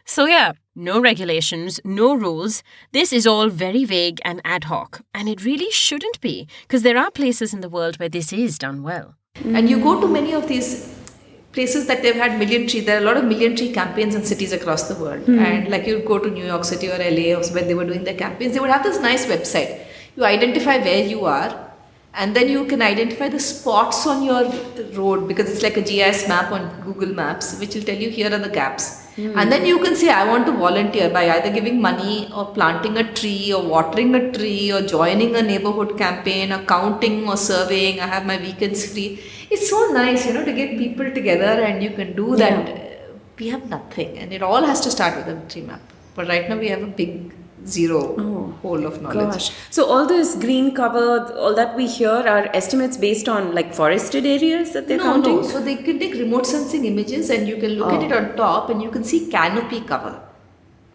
So yeah, no regulations, no rules. This is all very vague and ad hoc, and it really shouldn't be, because there are places in the world where this is done well. And you go to many of these places that they've had million tree, there are a lot of million tree campaigns in cities across the world. And like you go to New York City or LA or when they were doing their campaigns, they would have this nice website. You identify where you are, and then you can identify the spots on your road, because it's like a GIS map on Google Maps, which will tell you here are the gaps. And then you can say, I want to volunteer by either giving money or planting a tree or watering a tree or joining a neighborhood campaign or counting or surveying. I have my weekends free. It's so nice, to get people together and you can do that. We have nothing, and it all has to start with a tree map. But right now we have a big zero hole of knowledge. Gosh. So all this green cover, all that we hear are estimates based on like forested areas that they're counting? No. So they can take remote sensing images and you can look at it on top and you can see canopy cover.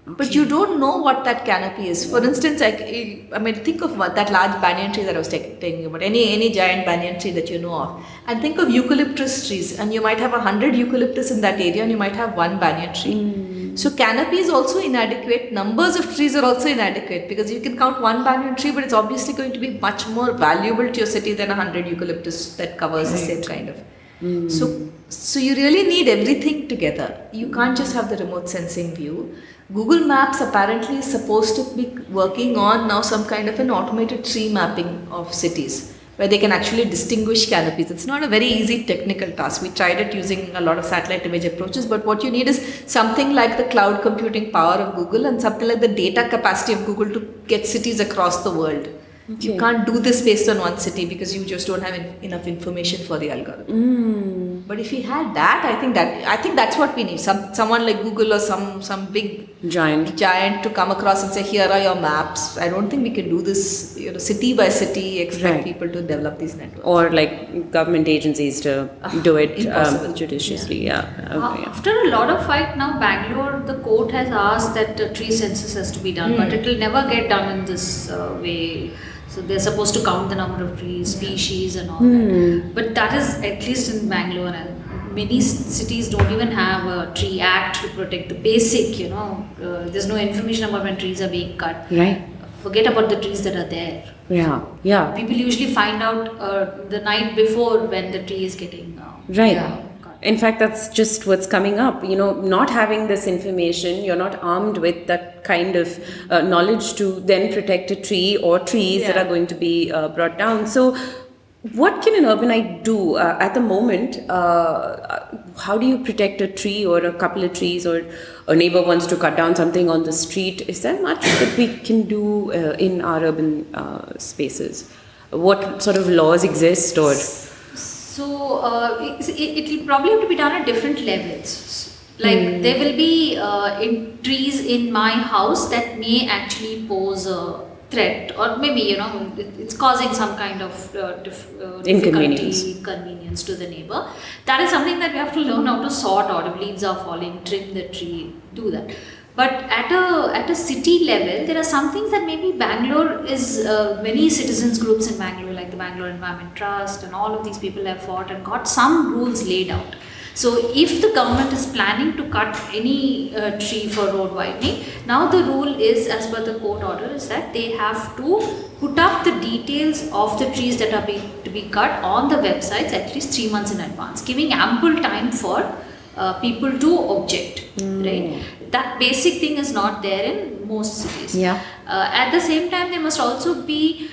Okay. But you don't know what that canopy is. For instance, think of that large banyan tree that I was telling you about, any giant banyan tree that you know of. And think of eucalyptus trees, and you might have 100 eucalyptus in that area and you might have 1 banyan tree. So canopy is also inadequate. Numbers of trees are also inadequate, because you can count 1 banyan tree, but it's obviously going to be much more valuable to your city than 100 eucalyptus that covers the same kind of. So you really need everything together. You can't just have the remote sensing view. Google Maps apparently is supposed to be working on now some kind of an automated tree mapping of cities, where they can actually distinguish canopies. It's not a very easy technical task. We tried it using a lot of satellite image approaches, but what you need is something like the cloud computing power of Google and something like the data capacity of Google to get cities across the world. Okay. You can't do this based on one city because you just don't have enough information for the algorithm. But if we had that, I think that's what we need. Someone like Google or some big giant to come across and say, here are your maps. I don't think we can do this, city by city, expect people to develop these networks. Or like government agencies to do it judiciously. After a lot of fight now, Bangalore, the court has asked that a tree census has to be done, but it will never get done in this way. So they're supposed to count the number of trees, species and all that. But that is, at least in Bangalore, and many cities don't even have a tree act to protect the basic, there's no information about when trees are being cut. Right. Forget about the trees that are there. Yeah. People usually find out the night before when the tree is getting right. cut. In fact, that's just what's coming up. Not having this information, you're not armed with that kind of knowledge to then protect a tree or trees that are going to be brought down. So what can an urbanite do at the moment? How do you protect a tree or a couple of trees, or a neighbor wants to cut down something on the street? Is there much that we can do in our urban spaces? What sort of laws exist? Or so it will probably have to be done at different levels. Like there will be trees in my house that may actually pose a threat, or maybe it's causing some kind of inconvenience to the neighbor, that is something that we have to learn how to sort out. If leaves are falling, trim the tree, do that. But at a city level, there are some things that maybe Bangalore is, many citizens groups in Bangalore, like the Bangalore Environment Trust and all of these people have fought and got some rules laid out. So if the government is planning to cut any tree for road widening, now the rule is, as per the court order, is that they have to put up the details of the trees that are to be cut on the websites at least 3 months in advance, giving ample time for people to object, right? That basic thing is not there in most cities. Yeah. At the same time, there must also be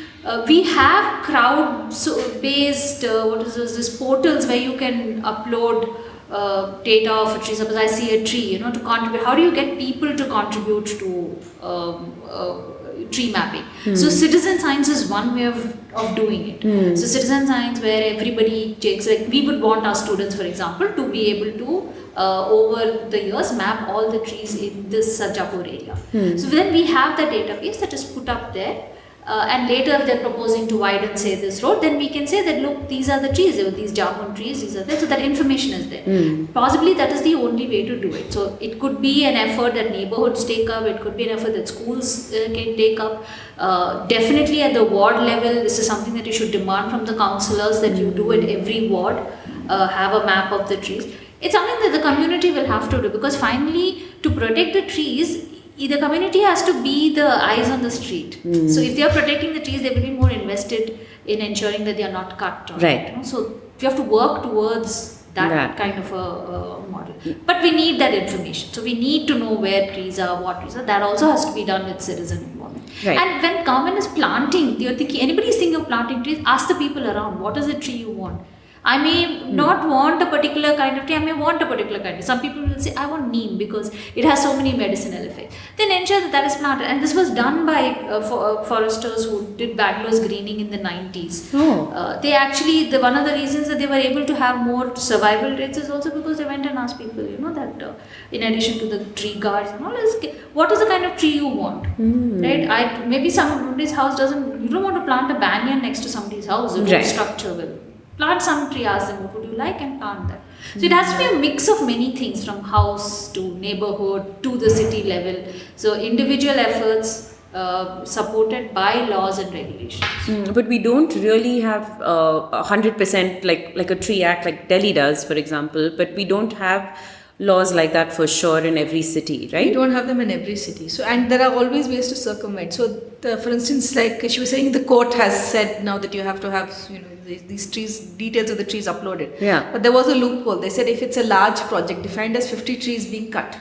we have crowd-based this portals where you can upload data of a tree. Suppose I see a tree, to contribute. How do you get people to contribute to tree mapping? So citizen science is one way of doing it. So citizen science, where everybody takes, like we would want our students, for example, to be able to over the years map all the trees in this Sarjapur area. So then we have the database that is put up there. And later, if they're proposing to widen, say, this road, then we can say that, look, these are the trees, there were these jamun trees, these are there, so that information is there. Possibly that is the only way to do it. So it could be an effort that neighborhoods take up, it could be an effort that schools can take up. Definitely at the ward level, this is something that you should demand from the councillors, that you do at every ward, have a map of the trees. It's something that the community will have to do, because finally, to protect the trees, the community has to be the eyes on the street. So if they are protecting the trees, they will be more invested in ensuring that they are not cut. Right. So you have to work towards that kind of a model. But we need that information. So we need to know where trees are, what trees are. That also has to be done with citizen involvement. Right. And when government is planting, you're thinking, anybody is thinking of planting trees, ask the people around, what is the tree you want? I may not want a particular kind of tree, I may want a particular kind of tree. Some people will say, I want neem because it has so many medicinal effects. Then ensure that that is planted. And this was done by foresters who did Bangalore's greening in the 90s. They actually, one of the reasons that they were able to have more survival rates is also because they went and asked people, that in addition to the tree guards and all, what is the kind of tree you want? Right? Maybe somebody's house you don't want to plant a banyan next to somebody's house, the root structure will. Plant some tree, ask them what would you like, and plant that. So it has to be a mix of many things, from house to neighborhood to the city level. So individual efforts supported by laws and regulations. But we don't really have 100% like a tree act like Delhi does, for example. But we don't have laws like that for sure in every city, right? We don't have them in every city. So, and there are always ways to circumvent. So, for instance, like she was saying, the court has said now that you have to have, these trees, details of the trees uploaded. Yeah. But there was a loophole. They said if it's a large project defined as 50 trees being cut.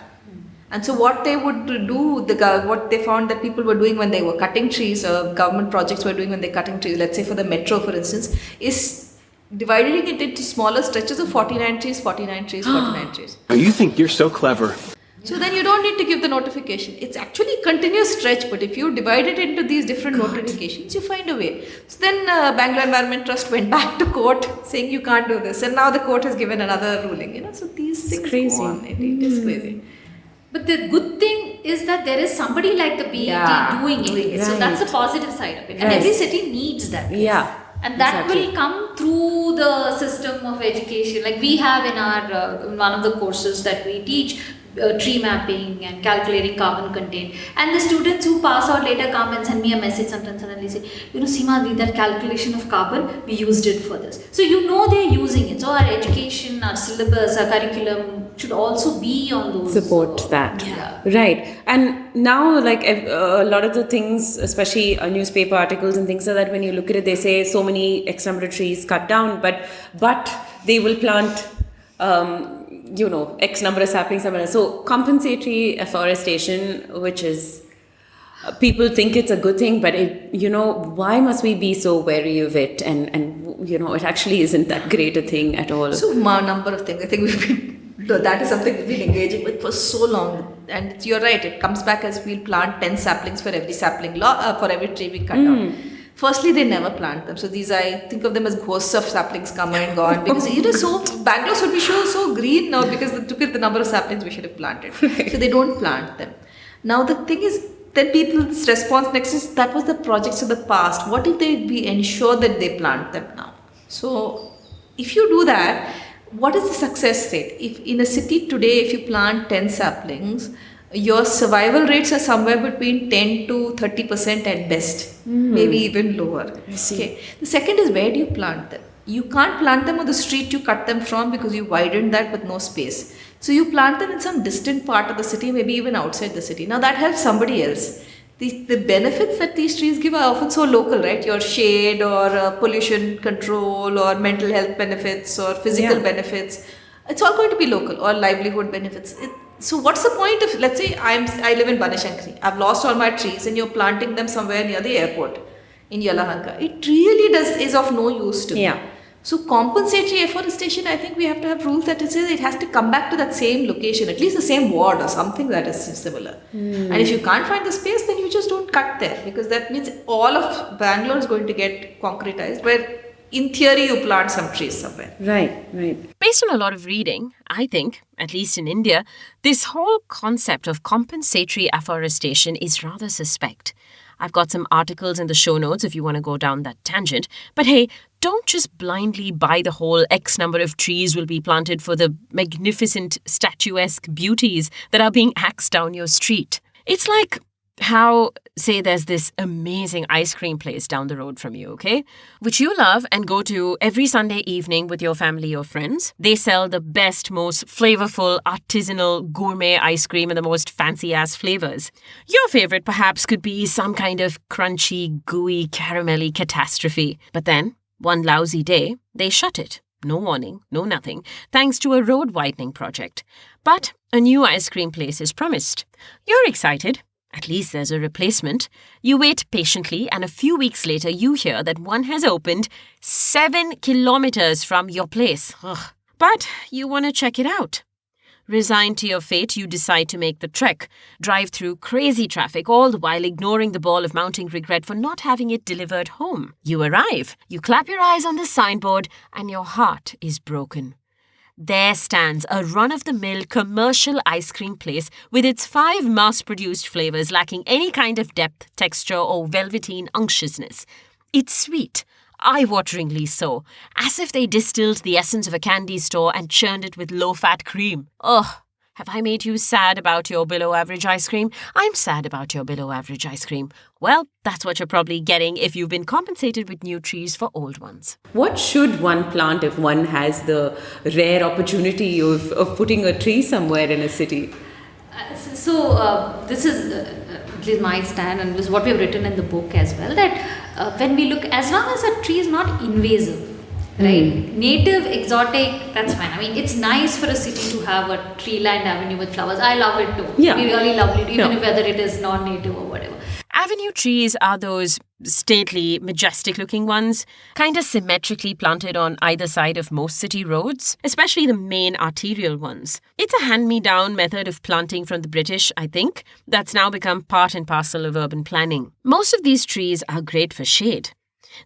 And so what they would do, what they found that people were doing when they were cutting trees, government projects were doing when they're cutting trees, let's say for the metro, for instance, is dividing it into smaller stretches of 49 trees, 49 trees, 49 trees. Oh, you think you're so clever. So then you don't need to give the notification. It's actually a continuous stretch, but if you divide it into these different notifications, you find a way. So then Bangalore Environment Trust went back to court saying you can't do this. And now the court has given another ruling, So these things go on. It is crazy. But the good thing is that there is somebody like the BET doing it. Right. So that's the positive side of it. And every city needs that. Yeah. And that will come through the system of education. Like we have in our one of the courses that we teach, tree mapping and calculating carbon content. And the students who pass out later come and send me a message sometimes and they say, Seema, with that calculation of carbon, we used it for this. So they're using it. So our education, our syllabus, our curriculum should also be on those. Support that. Yeah. Right. And now a lot of the things, especially newspaper articles and things like that, when you look at it, they say so many X number of trees cut down, but they will plant X number of saplings somewhere else. So compensatory afforestation, which is, people think it's a good thing, but why must we be so wary of it? And it actually isn't that great a thing at all. So number of things. I think that is something we've been engaging with for so long. And you're right, it comes back as we'll plant 10 saplings for every for every tree we cut down. Firstly, they never plant them. So these, I think of them as ghosts of saplings come and gone. Because Bangalore should be so green now because look at the number of saplings we should have planted. So they don't plant them. Now the thing is, then people's response next is, that was the projects of the past. What if we ensure that they plant them now? So if you do that, what is the success rate? If in a city today, if you plant 10 saplings, your survival rates are somewhere between 10 to 30% at best, maybe even lower. Okay. The second is, where do you plant them? You can't plant them on the street you cut them from, because you widened that with no space. So you plant them in some distant part of the city, maybe even outside the city. Now that helps somebody else. The benefits that these trees give are often so local, right? Your shade or pollution control or mental health benefits or physical benefits. It's all going to be local, or livelihood benefits. So what's the point of, let's say I live in Banashankari. I've lost all my trees and you're planting them somewhere near the airport in Yelahanka. It really is of no use to me. So compensatory afforestation, I think we have to have rules that it says it has to come back to that same location, at least the same ward or something that is similar. And if you can't find the space, then you just don't cut there, because that means all of Bangalore is going to get concretized, where in theory you plant some trees somewhere. Right. Based on a lot of reading, I think, at least in India, this whole concept of compensatory afforestation is rather suspect. I've got some articles in the show notes if you want to go down that tangent. But hey, don't just blindly buy the whole X number of trees will be planted for the magnificent statuesque beauties that are being axed down your street. It's like how, say, there's this amazing ice cream place down the road from you, okay? Which you love and go to every Sunday evening with your family or friends. They sell the best, most flavorful, artisanal, gourmet ice cream in the most fancy-ass flavors. Your favorite, perhaps, could be some kind of crunchy, gooey, caramelly catastrophe. But then, one lousy day, they shut it. No warning, no nothing, thanks to a road widening project. But a new ice cream place is promised. You're excited. At least there's a replacement. You wait patiently, and a few weeks later you hear that one has opened 7 kilometers from your place. Ugh. But you want to check it out. Resigned to your fate, you decide to make the trek, drive through crazy traffic, all the while ignoring the ball of mounting regret for not having it delivered home. You arrive, you clap your eyes on the signboard, and your heart is broken. There stands a run-of-the-mill commercial ice cream place with its 5 mass-produced flavors lacking any kind of depth, texture, or velveteen unctuousness. It's sweet, eye-wateringly so, as if they distilled the essence of a candy store and churned it with low-fat cream. Ugh, have I made you sad about your below-average ice cream? I'm sad about your below-average ice cream. Well, that's what you're probably getting if you've been compensated with new trees for old ones. What should one plant if one has the rare opportunity of putting a tree somewhere in a city? This is my stand, and this is what we have written in the book as well, that when we look, as long as a tree is not invasive, right? Native, exotic, that's fine. I mean, it's nice for a city to have a tree-lined avenue with flowers. I love it too. Yeah. We really love it, even if whether it is non-native or whatever. Avenue trees are those stately, majestic-looking ones, kind of symmetrically planted on either side of most city roads, especially the main arterial ones. It's a hand-me-down method of planting from the British, I think, that's now become part and parcel of urban planning. Most of these trees are great for shade.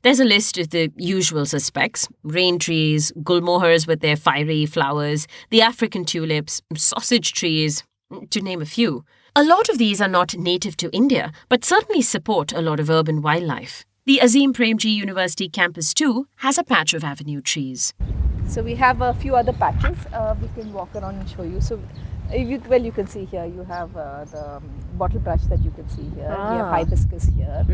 There's a list of the usual suspects: rain trees, gulmohars with their fiery flowers, the African tulips, sausage trees, to name a few. A lot of these are not native to India, but certainly support a lot of urban wildlife. The Azim Premji University campus too has a patch of avenue trees. So we have a few other patches. We can walk around and show you. So, you can see here, you have the bottle brush that you can see here. You have hibiscus here.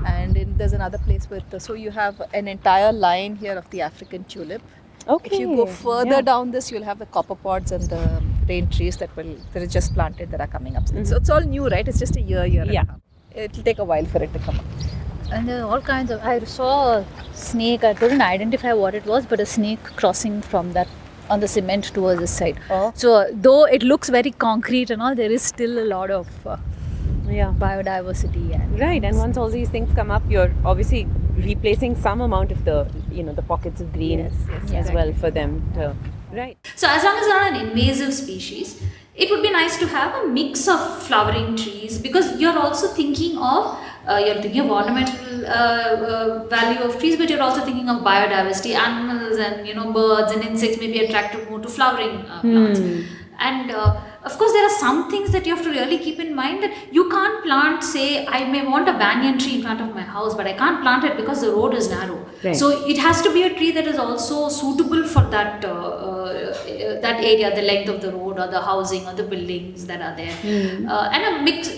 And there's another place so you have an entire line here of the African tulip. Okay. If you go further down this, you'll have the copper pods and the rain trees that are just planted that are coming up. So it's all new, right? It's just a year and a half. It'll take a while for it to come up. And there are all kinds of, I saw a snake, I couldn't identify what it was, but a snake crossing from that on the cement towards this side. So though it looks very concrete and all, there is still a lot of biodiversity. And once all these things come up, you're obviously replacing some amount of the pockets of green as well for them to. Right. So as long as they're not an invasive species, it would be nice to have a mix of flowering trees, because you're also thinking of ornamental value of trees, but you're also thinking of biodiversity. Animals and birds and insects may be attracted more to flowering plants. And of course, there are some things that you have to really keep in mind, that you can't plant, say, I may want a banyan tree in front of my house, but I can't plant it because the road is narrow. Right. So it has to be a tree that is also suitable for that that area, the length of the road or the housing or the buildings that are there. And a mix.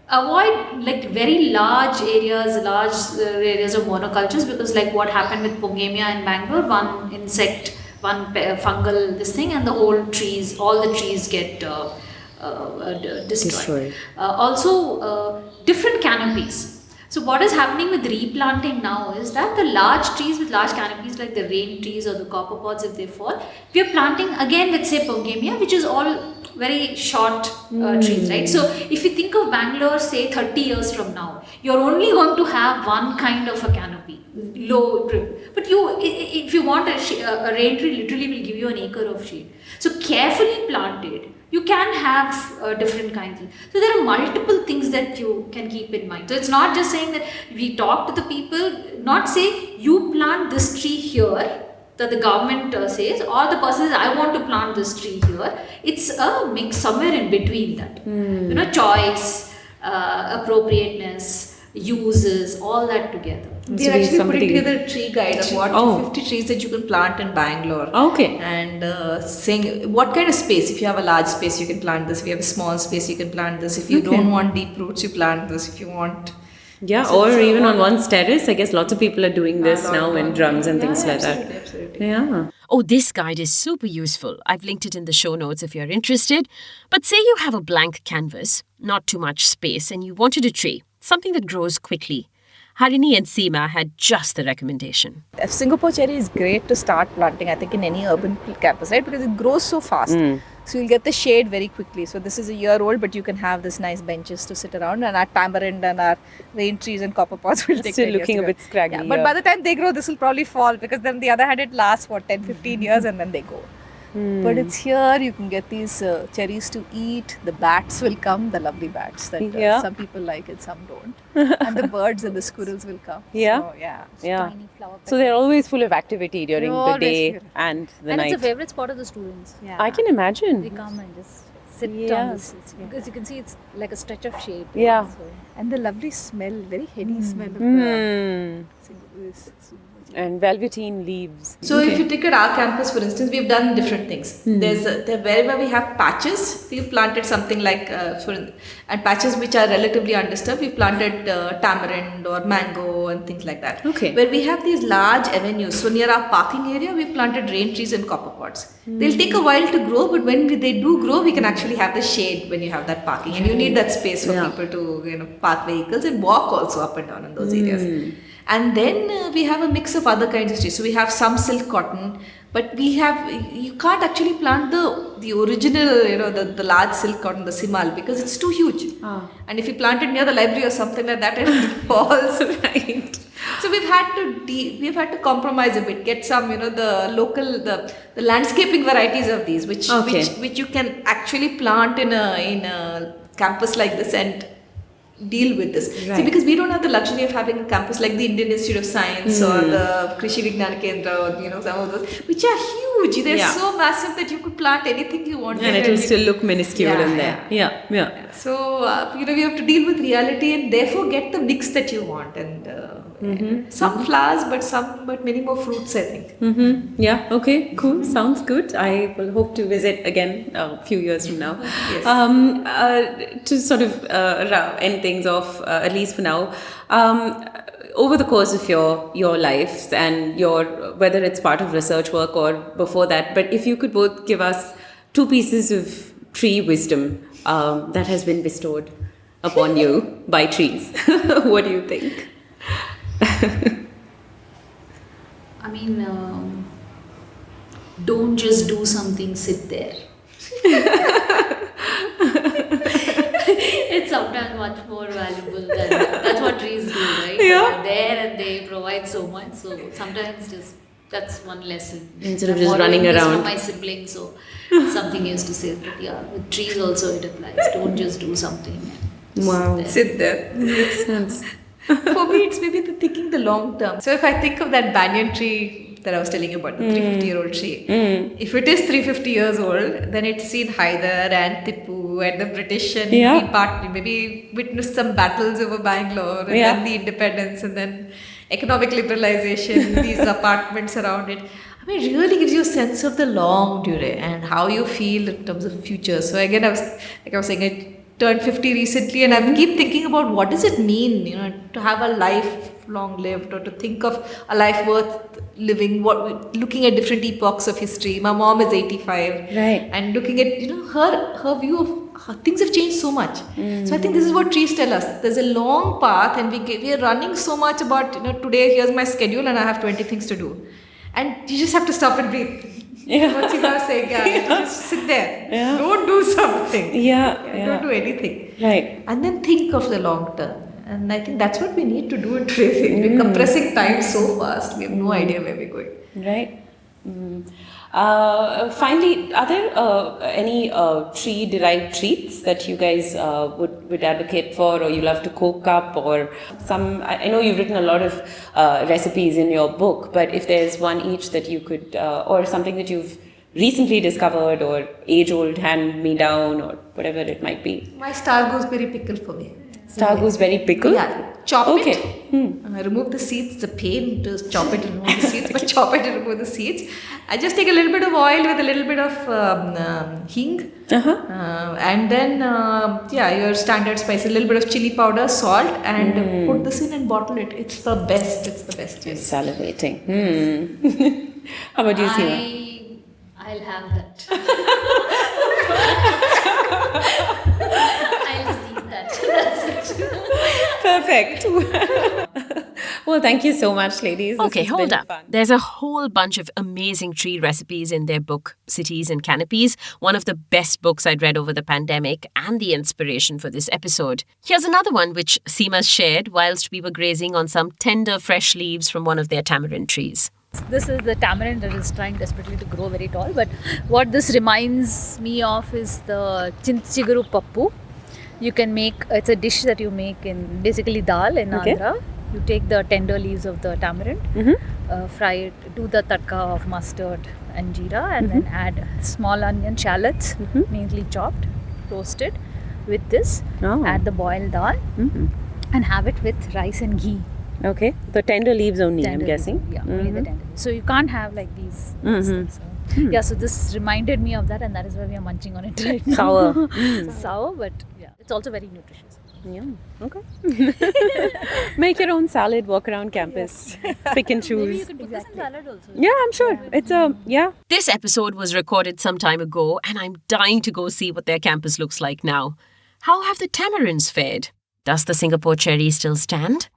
Avoid like very large areas of monocultures, because like what happened with Pongamia in Bangalore, one insect, one fungal this thing, and all the trees get destroyed. Also different canopies. So what is happening with replanting now is that the large trees with large canopies, like the rain trees or the copper pods, if they fall, we are planting again with, say, Pongamia, which is all very short trees, right? So if you think of Bangalore, say 30 years from now, you're only going to have one kind of a canopy, low drip. But if you want a rain tree, literally will give you an acre of shade. So carefully planted, you can have different kinds. So there are multiple things that you can keep in mind. So it's not just saying that we talk to the people, not say you plant this tree here, that the government says, or the person says, I want to plant this tree here. It's a mix somewhere in between that. Choice, appropriateness, uses, all that together. They're actually putting together a tree guide of what 50 trees that you can plant in Bangalore. Okay. And saying what kind of space. If you have a large space, you can plant this. If you have a small space, you can plant this. If you don't want deep roots, you plant this. If you want... Yeah, or even on one's terrace. I guess lots of people are doing this now in drums and things like that. Absolutely. Yeah. Oh, this guide is super useful. I've linked it in the show notes if you're interested. But say you have a blank canvas, not too much space, and you wanted a tree, something that grows quickly. Harini and Seema had just the recommendation. Singapore cherry is great to start planting, I think, in any urban campus, right? Because it grows so fast. So you'll get the shade very quickly. So this is a year old, but you can have this nice benches to sit around, and our tamarind and our rain trees and copper pods will take Still 10 years looking to a grow. bit scraggy. Yeah, but by the time they grow, this will probably fall, because then the other hand, it lasts for 10-15 years and then they go. But it's here, you can get these cherries to eat. The bats will come, the lovely bats that some people like and some don't. And the birds and the squirrels will come. Yeah. So, yeah. Tiny flower So they're always full of activity during the Always day here. and the and night. it's a favorite spot of the students. Yeah. I can imagine. They come and just sit Yeah. on this, because you can see it's like a stretch of shade. Yeah. So, And the lovely smell, very heady smell of this. And velveteen leaves. So if you take at our campus, for instance, we've done different things. Wherever we have patches, we've planted something like, and patches which are relatively undisturbed, we've planted tamarind or mango and things like that. Okay. Where we have these large avenues, so near our parking area, we've planted rain trees and copper pods. They'll take a while to grow, but when they do grow, we can actually have the shade when you have that parking. And you need that space for people to park vehicles and walk also up and down in those areas. And then we have a mix of other kinds of trees. So we have some silk cotton, but you can't actually plant the original, the large silk cotton, the simal, because it's too huge. And if you plant it near the library or something like that, it falls. Right. So we've had to compromise a bit, get some, the local, the landscaping varieties of these, which you can actually plant in a campus like this and deal with this. Right. See, because we don't have the luxury of having a campus like the Indian Institute of Science or the Krishi Vignan Kendra or some of those, which are huge. They're so massive that you could plant anything you want. And it will still look minuscule in there. Yeah. So we have to deal with reality and therefore get the mix that you want, and some flowers, but many more fruits, I think. Yeah, okay, cool. Sounds good. I will hope to visit again a few years from now. Yes. To sort of end things off, at least for now, over the course of your lives and whether it's part of research work or before that, but if you could both give us 2 pieces of tree wisdom that has been bestowed upon you by trees, what do you think? I mean, don't just do something, sit there. It's sometimes much more valuable than that's what trees do, right? Yeah. They're there and they provide so much. So sometimes that's one lesson. Instead of I'm just borrowing running this around. from my siblings, so something used to say, but yeah, with trees also it applies. Don't just do something. Just Sit there. Makes sense. For me, it's maybe thinking the long term. So if I think of that banyan tree that I was telling you about, the 350-year-old tree. If it is 350 years old, then it's seen Hyder and Tipu and the British and maybe witnessed some battles over Bangalore and then the independence and then economic liberalization, these apartments around it. I mean, it really gives you a sense of the long durée and how you feel in terms of future. So again, I was saying, I turned 50 recently, and I keep thinking about what does it mean, to have a life long lived, or to think of a life worth living. Looking at different epochs of history. My mom is 85, right, and looking at her view of how things have changed so much. So I think this is what trees tell us. There's a long path, and we are running so much about today. Here's my schedule, and I have 20 things to do, and you just have to stop and breathe. What's Seema saying? Just sit there. Don't do something. Don't do anything. Right. And then think of the long term. And I think that's what we need to do in tracing. We're compressing time so fast. We have no idea where we're going. Right. Finally, are there any tree-derived treats that you guys would advocate for, or you love to cook up, or some? I know you've written a lot of recipes in your book, but if there's one each that you could, or something that you've recently discovered, or age-old hand-me-down, or whatever it might be. My star gooseberry pickle for me. Star gooseberry pickle? Yeah. Chop it. Remove the seeds. It's a pain to chop it and remove the seeds, but chop it and remove the seeds. I just take a little bit of oil with a little bit of hing. And then, your standard spice, a little bit of chili powder, salt, and put this in and bottle it. It's the best. It's the best. Yes. Salivating. How about you, Seema? I'll have that. I'll just eat that. That's it. Perfect. Well, thank you so much, ladies. Okay, hold up. There's a whole bunch of amazing tree recipes in their book, Cities and Canopies, one of the best books I'd read over the pandemic and the inspiration for this episode. Here's another one which Seema shared whilst we were grazing on some tender, fresh leaves from one of their tamarind trees. This is the tamarind that is trying desperately to grow very tall, but what this reminds me of is the Chinchiguru Pappu. You can make, it's a dish that you make in basically dal in Andhra. You take the tender leaves of the tamarind, fry it, do the tadka of mustard and jeera, and then add small onion, shallots, neatly chopped, roasted with this, add the boiled dal, and have it with rice and ghee. Okay, the tender leaves only, I'm guessing. Yeah, only the tender leaves. So you can't have like these things. So this reminded me of that, and that is why we are munching on it right now. Sour. Sour, but it's also very nutritious. Yeah, okay. Make your own salad, walk around campus, pick and choose. Maybe you could do some salad also. Yeah, I'm sure. It's This episode was recorded some time ago, and I'm dying to go see what their campus looks like now. How have the tamarinds fared? Does the Singapore cherry still stand?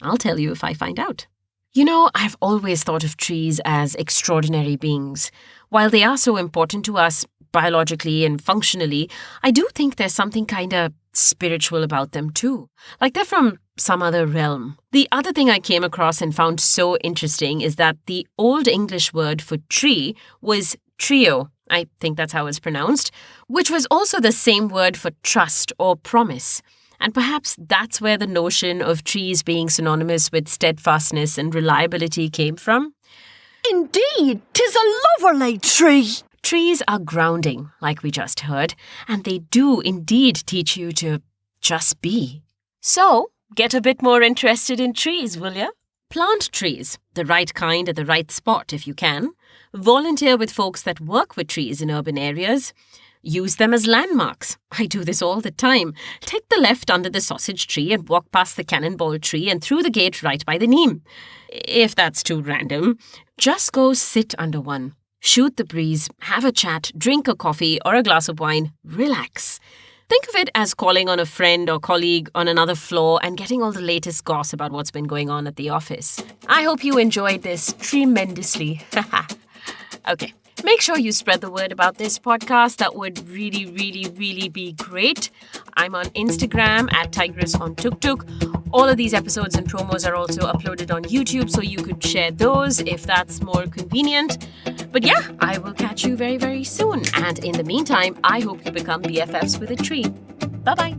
I'll tell you if I find out. I've always thought of trees as extraordinary beings. While they are so important to us biologically and functionally, I do think there's something kind of spiritual about them too. Like they're from some other realm. The other thing I came across and found so interesting is that the Old English word for tree was trio. I think that's how it's pronounced, which was also the same word for trust or promise. And perhaps that's where the notion of trees being synonymous with steadfastness and reliability came from. Indeed, 'tis a lovely tree. Trees are grounding, like we just heard, and they do indeed teach you to just be. So, get a bit more interested in trees, will ya? Plant trees, the right kind at the right spot if you can. Volunteer with folks that work with trees in urban areas. Use them as landmarks. I do this all the time. Take the left under the sausage tree and walk past the cannonball tree and through the gate right by the neem. If that's too random, just go sit under one. Shoot the breeze, have a chat, drink a coffee or a glass of wine, relax. Think of it as calling on a friend or colleague on another floor and getting all the latest gossip about what's been going on at the office. I hope you enjoyed this tremendously. Okay. Make sure you spread the word about this podcast. That would really, really, really be great. I'm on Instagram at Tigress on Tuk-tuk. All of these episodes and promos are also uploaded on YouTube, so you could share those if that's more convenient. But yeah, I will catch you very, very soon. And in the meantime, I hope you become BFFs with a tree. Bye-bye.